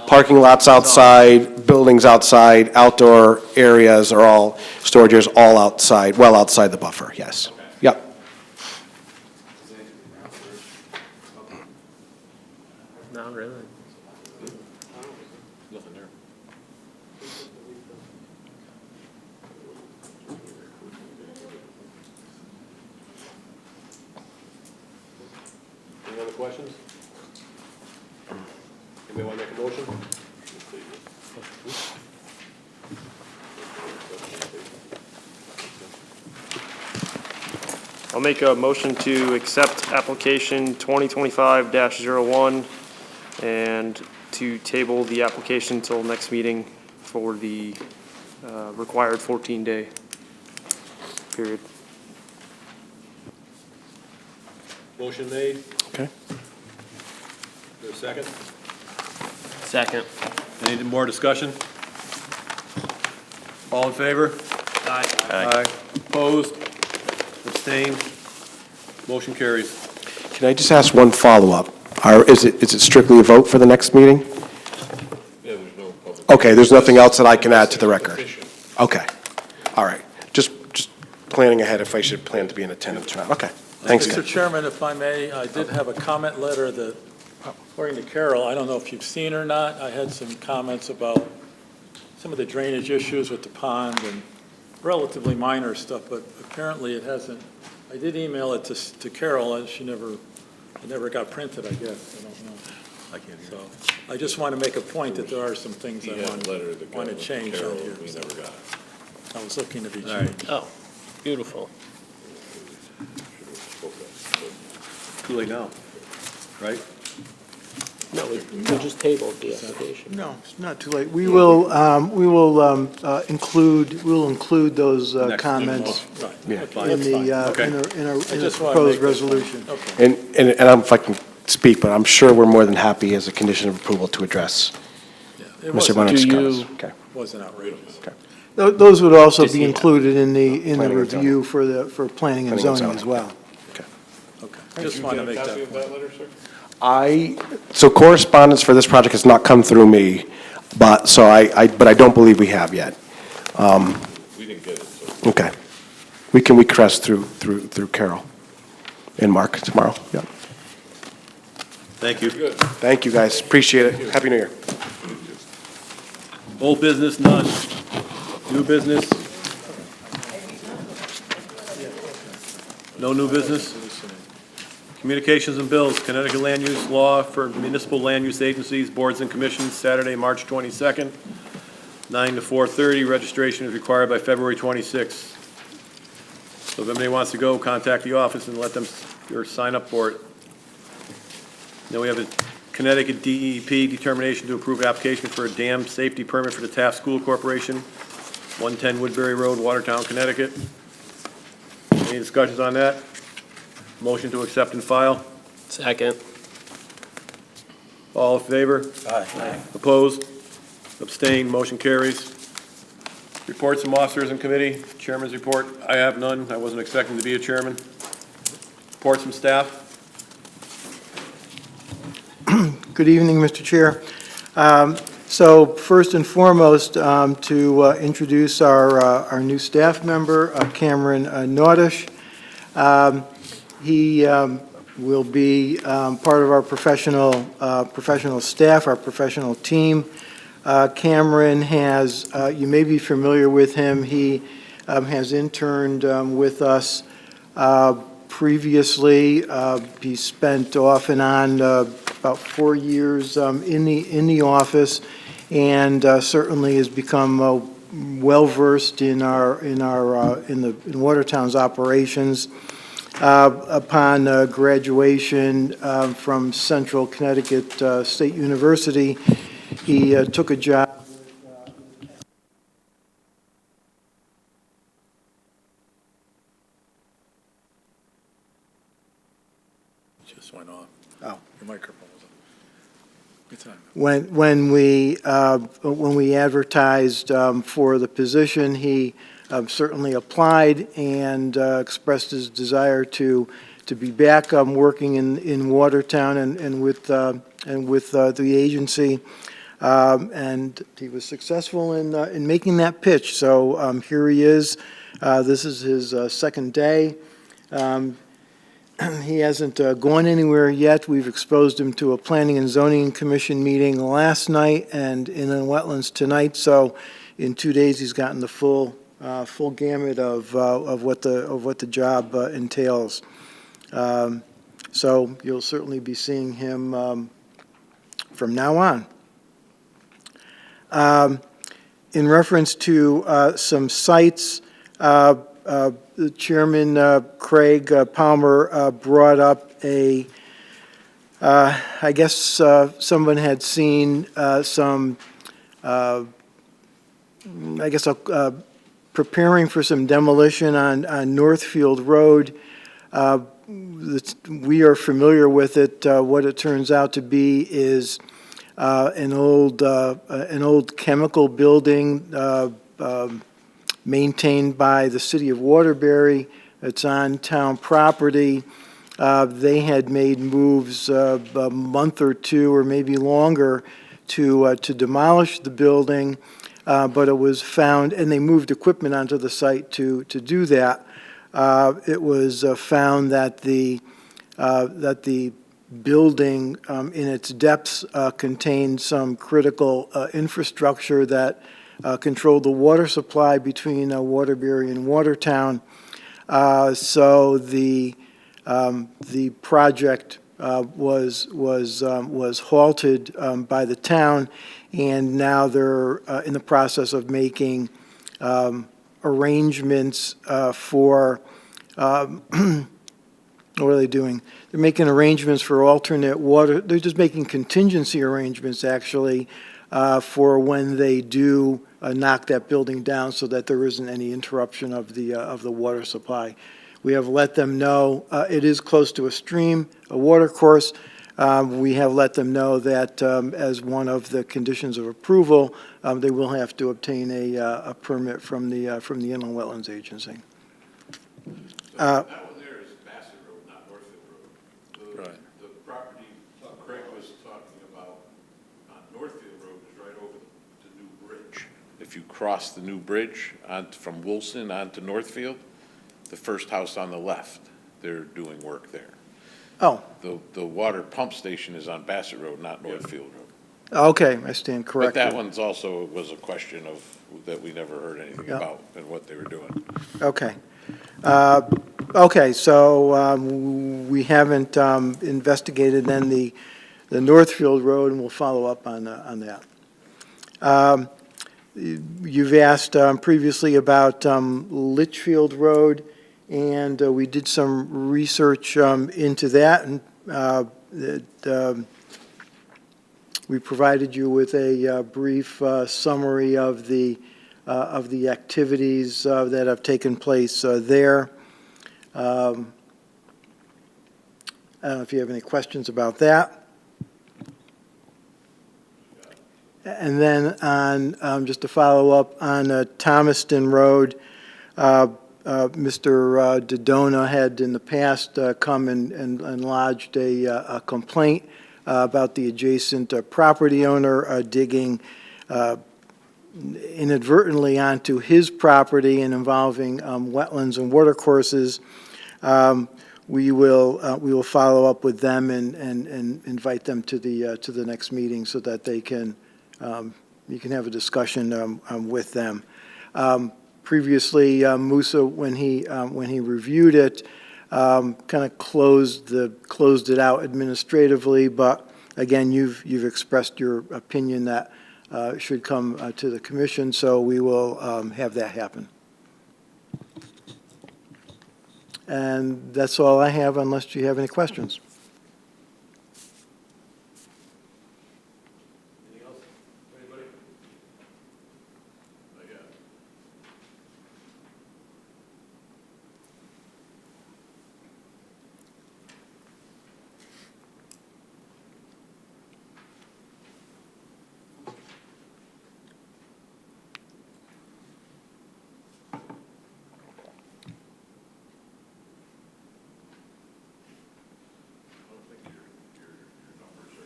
parking lots outside, buildings outside, outdoor areas are all, storage areas all outside, well outside the buffer, yes. Yep. Not really. Nothing there. questions? Anybody want to make a motion? I'll make a motion to accept application 2025-01 and to table the application until next meeting for the required 14-day period. Motion made. Okay. Is there a second? Second. Any more discussion? All in favor? Aye. Aye. Opposed? Abstained? Motion carries. Can I just ask one follow-up? Is it strictly a vote for the next meeting? Yeah, there's no public. Okay, there's nothing else that I can add to the record? Okay, all right. Just planning ahead if I should plan to be in attendance or not. Okay, thanks, Mr. guys. Chairman, if I may, I did have a comment letter that, according to Carol, I don't know if you've seen or not, I had some comments about some of the drainage issues with the pond and relatively minor stuff, but apparently it hasn't. I did email it to Carol, and it never got printed, I guess. I don't know. I can't hear. So I just want to make a point that there are some things He I had a letter that want to got change Carol, on here. we never got it. I was looking to be All right. changed. Oh, beautiful. Too late now, right? No, we just tabled the application. No, it's not too late. We will include those Next comments Right. Yeah. Okay, in that's fine. the, Okay. in our just wanna proposed make this point. resolution. Okay. And if I can speak, but I'm sure we're more than happy as a condition of approval to address It Mr. wasn't, Monnick's Do comments. you- Okay. wasn't outrageous. Those would also Just be the- included in the Planning and review for planning and zoning as well. Okay, just want to make that Copy of point. that letter, sir? So correspondence for this project has not come through me, but I don't believe we have yet. We didn't get it, so. Okay. We cross through Carol and Mark tomorrow. Yeah. Thank you. Good. Thank you, guys. Appreciate it. Happy New Year. Old business, none. New business? No new business? Communications and bills, Connecticut Land Use Law for municipal land use agencies, boards and commissions, Saturday, March 22nd, 9 to 4:30. Registration is required by February 26th. So if anybody wants to go, contact the office and let them, or sign up for it. Then we have a Connecticut DEP determination to approve application for a dam safety permit for the Taft School Corporation, 110 Woodbury Road, Watertown, Connecticut. Any discussions on that? Motion to accept and file. Second. All in favor? Aye. Opposed? Abstained? Motion carries. Reports from officers and committee. Chairman's report. I have none. I wasn't expecting to be a chairman. Reports from staff. Good evening, Mr. Chair. So first and foremost, to introduce our new staff member, Cameron Nordish. He will be part of our professional staff, our professional team. Cameron has, you may be familiar with him, he has interned with us previously. He spent off and on about 4 years in the office, and certainly has become well-versed in Watertown's operations. Upon graduation from Central Connecticut State University, he took a job. Just went off. Oh. Your microphone was on. Good time. When we advertised for the position, he certainly applied and expressed his desire to be back working in Watertown and with the agency. And he was successful in making that pitch. So here he is. This is his second day. He hasn't gone anywhere yet. We've exposed him to a Planning and Zoning Commission meeting last night and in the Wetlands tonight. So in 2 days, he's gotten the full gamut of what the job entails. So you'll certainly be seeing him from now on. In reference to some sites, the Chairman Craig Palmer brought up I guess someone had seen some, I guess, preparing for some demolition on Northfield Road. We are familiar with it. What it turns out to be is an old chemical building maintained by the city of Waterbury. It's on town property. They had made moves a month or two or maybe longer to demolish the building, but it was found, and they moved equipment onto the site to do that. It was found that the building in its depths contained some critical infrastructure that controlled the water supply between Waterbury and Watertown. So the project was halted by the town, and now they're in the process of making arrangements for what are they doing? They're making arrangements for alternate water. They're just making contingency arrangements, actually, for when they do knock that building down, so that there isn't any interruption of the water supply. We have let them know it is close to a stream, a water course. We have let them know that as one of the conditions of approval, they will have to obtain a permit from the Inland Wetlands Agency. That one there is Bassett Road, not Northfield Road. The property Craig was talking about on Northfield Road is right over the new bridge. If you cross the new bridge from Wilson onto Northfield, the first house on the left, they're doing work there. Oh. The water pump station is on Bassett Road, not Northfield Road. Okay, I stand corrected. But that one's also was a question of, that we never heard anything about and what they were doing. Okay. Okay, so we haven't investigated then the Northfield Road, and we'll follow up on that. You've asked previously about Litchfield Road, and we did some research into that, and we provided you with a brief summary of the activities that have taken place there. I don't know if you have any questions about that. And then on, just to follow up, on Thomaston Road, Mr. Dodona had in the past come and lodged a complaint about the adjacent property owner digging inadvertently onto his property and involving wetlands and watercourses. We will follow up with them and invite them to the next meeting so that they can you can have a discussion with them. Previously, Musa, when he reviewed it, kind of closed it out administratively. But again, you've expressed your opinion that it should come to the commission, so we will have that happen. And that's all I have, unless you have any questions.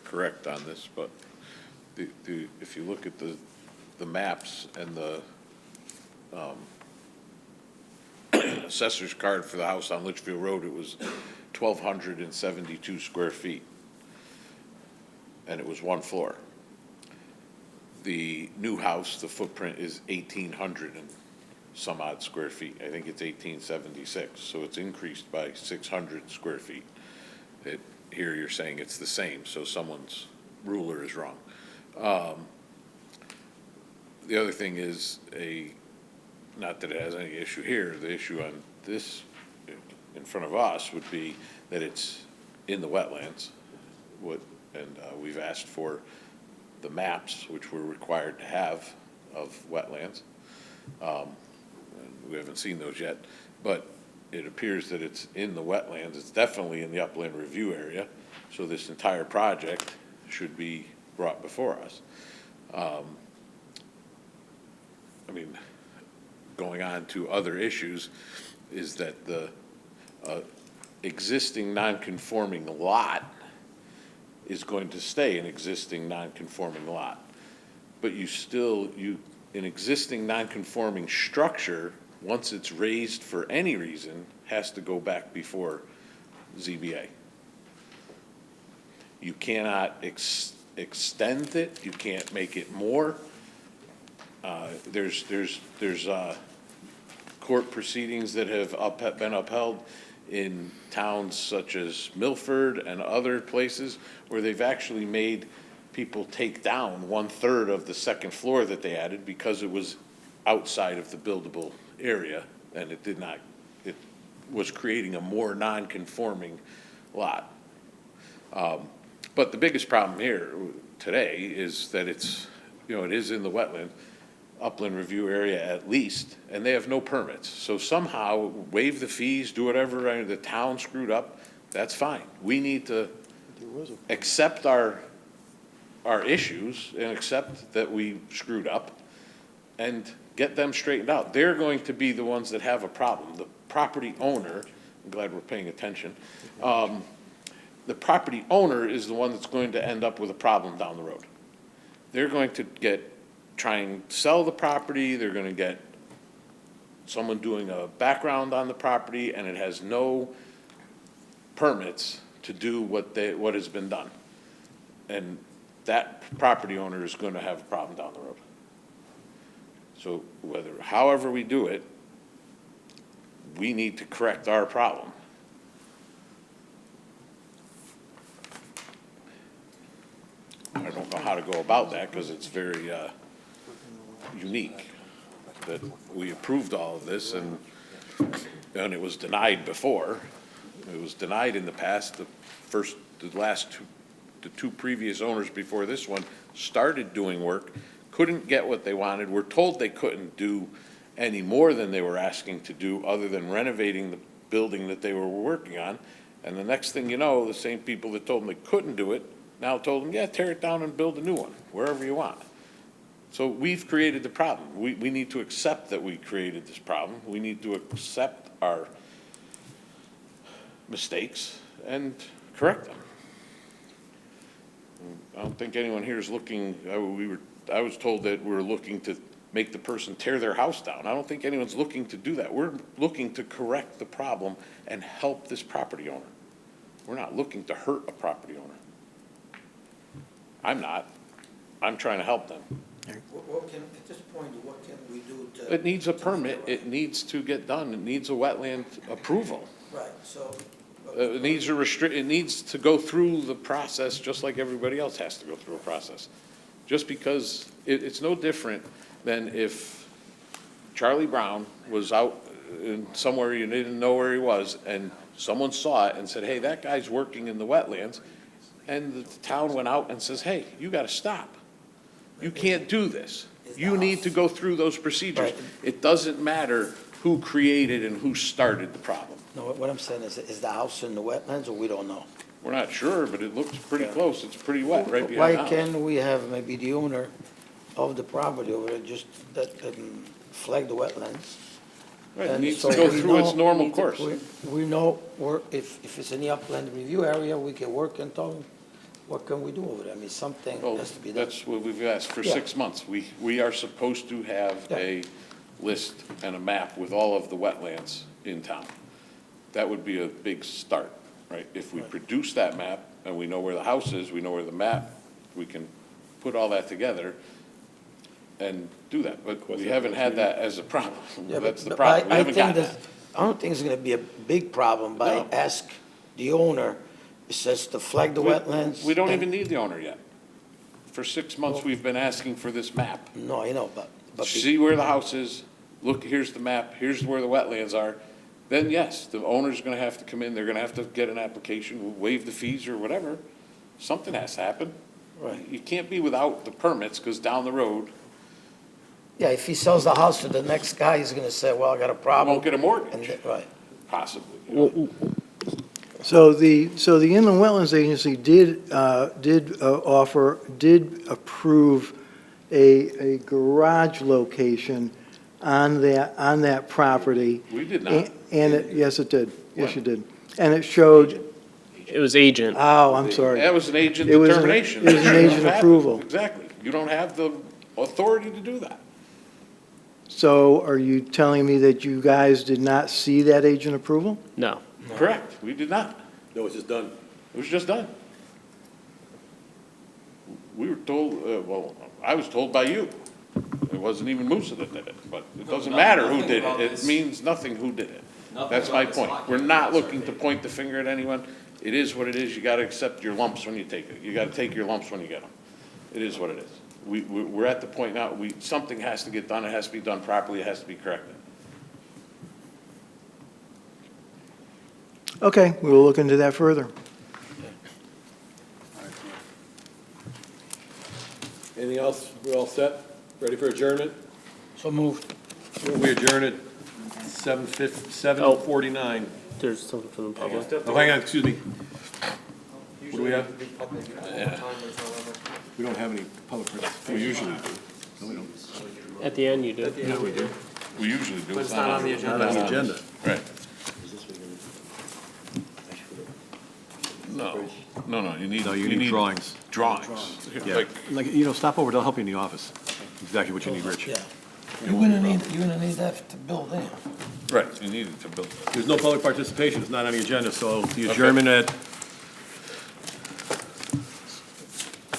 Correct on this, but if you look at the maps and the assessor's card for the house on Litchfield Road, it was 1,272 square feet, and it was one floor. The new house, the footprint is 1,800 and some odd square feet. I think it's 1,876, so it's increased by 600 square feet. Here you're saying it's the same, so someone's ruler is wrong. The other thing is not that it has any issue here, the issue on this in front of us would be that it's in the wetlands. We've asked for the maps, which we're required to have of wetlands. And we haven't seen those yet, but it appears that it's in the wetlands. It's definitely in the upland review area, so this entire project should be brought before us. Going on to other issues is that the existing non-conforming lot is going to stay an existing non-conforming lot. But an existing non-conforming structure, once it's raised for any reason, has to go back before ZBA. You cannot extend it, you can't make it more. There's court proceedings that have been upheld in towns such as Milford and other places where they've actually made people take down 1/3 of the second floor that they added because it was outside of the buildable area, and it was creating a more non-conforming lot. But the biggest problem here today is that it is in the upland review area at least, and they have no permits. So somehow waive the fees, do whatever, the town screwed up, that's fine. We need to accept our issues and accept that we screwed up and get them straightened out. They're going to be the ones that have a problem. The property owner, I'm glad we're paying attention, the property owner is the one that's going to end up with a problem down the road. They're going to try and sell the property, they're going to get someone doing a background on the property, and it has no permits to do what has been done. And that property owner is going to have a problem down the road. So however we do it, we need to correct our problem. I don't know how to go about that because it's very unique that we approved all of this and it was denied before. It was denied in the past. The two previous owners before this one started doing work, couldn't get what they wanted, were told they couldn't do any more than they were asking to do other than renovating the building that they were working on. And the next thing you know, the same people that told them they couldn't do it now told them, yeah, tear it down and build a new one, wherever you want. So we've created the problem. We need to accept that we created this problem. We need to accept our mistakes and correct them. I don't think anyone here is looking, I was told that we're looking to make the person tear their house down. I don't think anyone's looking to do that. We're looking to correct the problem and help this property owner. We're not looking to hurt a property owner. I'm not. I'm trying to help them. At this point, what can we do to? It needs a permit. It needs to get done. It needs a wetland approval. Right, so. It needs to go through the process just like everybody else has to go through a process. Just because it's no different than if Charlie Brown was out somewhere you didn't know where he was and someone saw it and said, hey, that guy's working in the wetlands. And the town went out and says, hey, you got to stop. You can't do this. You need to go through those procedures. It doesn't matter who created and who started the problem. No, what I'm saying is the house in the wetlands, or we don't know? We're not sure, but it looks pretty close. It's pretty wet right behind the Why house. can't we have maybe the owner of the property over there just flag the wetlands? Right, it And needs so to go we through its know- normal course. We know if it's in the upland review area, we can work and tell them, what can we do over there? I mean, something Well, has to be done. that's what we've asked for Yeah. 6 months. We are supposed to have a list and a map with all of the wetlands in town. That would be a big start, right? If we produce that map and we know where the house is, we know where the map, we can put all that together and do that. But we haven't had that as a problem. Yeah, That's the but problem. We I haven't think got that. I don't think it's gonna be a big problem by No. ask the owner It says to flag the wetlands. We don't and- even need the owner yet. For 6 months, we've been asking for this map. No, I know, but. See where the house is, look, here's the map, here's where the wetlands are. Then yes, the owner's gonna have to come in, they're gonna have to get an application, waive the fees or whatever. Something has to happen. Right. You can't be without the permits, because down the road, Yeah, if he sells the house to the next guy, he's gonna say, well, I got a you problem. won't get a mortgage, And, right. possibly. So the Inland Wetlands Agency did approve a garage location on that property. We did not. Yes, it did. Yes, you did. And it showed, It was agent. oh, I'm sorry. That was an agent It was an- determination. it was an agent approval. Exactly. You don't have the authority to do that. So are you telling me that you guys did not see that agent approval? No. Correct, we did not. No, it's just done. It was just done. We were told, well, I was told by you. It wasn't even Musa that did it, but it doesn't matter who did it. It means nothing who did it. That's my point. We're not looking to point the finger at anyone. It is what it is. You gotta accept your lumps when you take it. You gotta take your lumps when you get them. It is what it is. We're at the point now, something has to get done. It has to be done properly. It has to be corrected. Okay, we will look into that further. Anything else? We're all set? Ready for adjournment? So moved. We adjourn at 7:49. There's something from the public. Oh, hang on, excuse me. What do we have? We don't have any public participation. We usually do. No, we don't. At the end, you do. Yeah, we do. We usually do. But it's not on the agenda. Not on the agenda. Right. No, you need. No, you need drawings. Drawings. Yeah, Like, stop over, they'll help you in the office. Exactly what you need, Rich. Yeah. You're gonna need that to build in. right, you need it to build that. There's no public participation, it's not on the agenda, so the adjournment at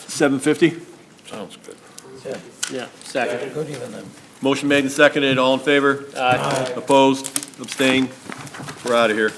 7:50? Sounds good. Yeah, Yeah, second. good even then. Motion made and seconded, all in favor? Aye. Opposed, abstained, we're out of here.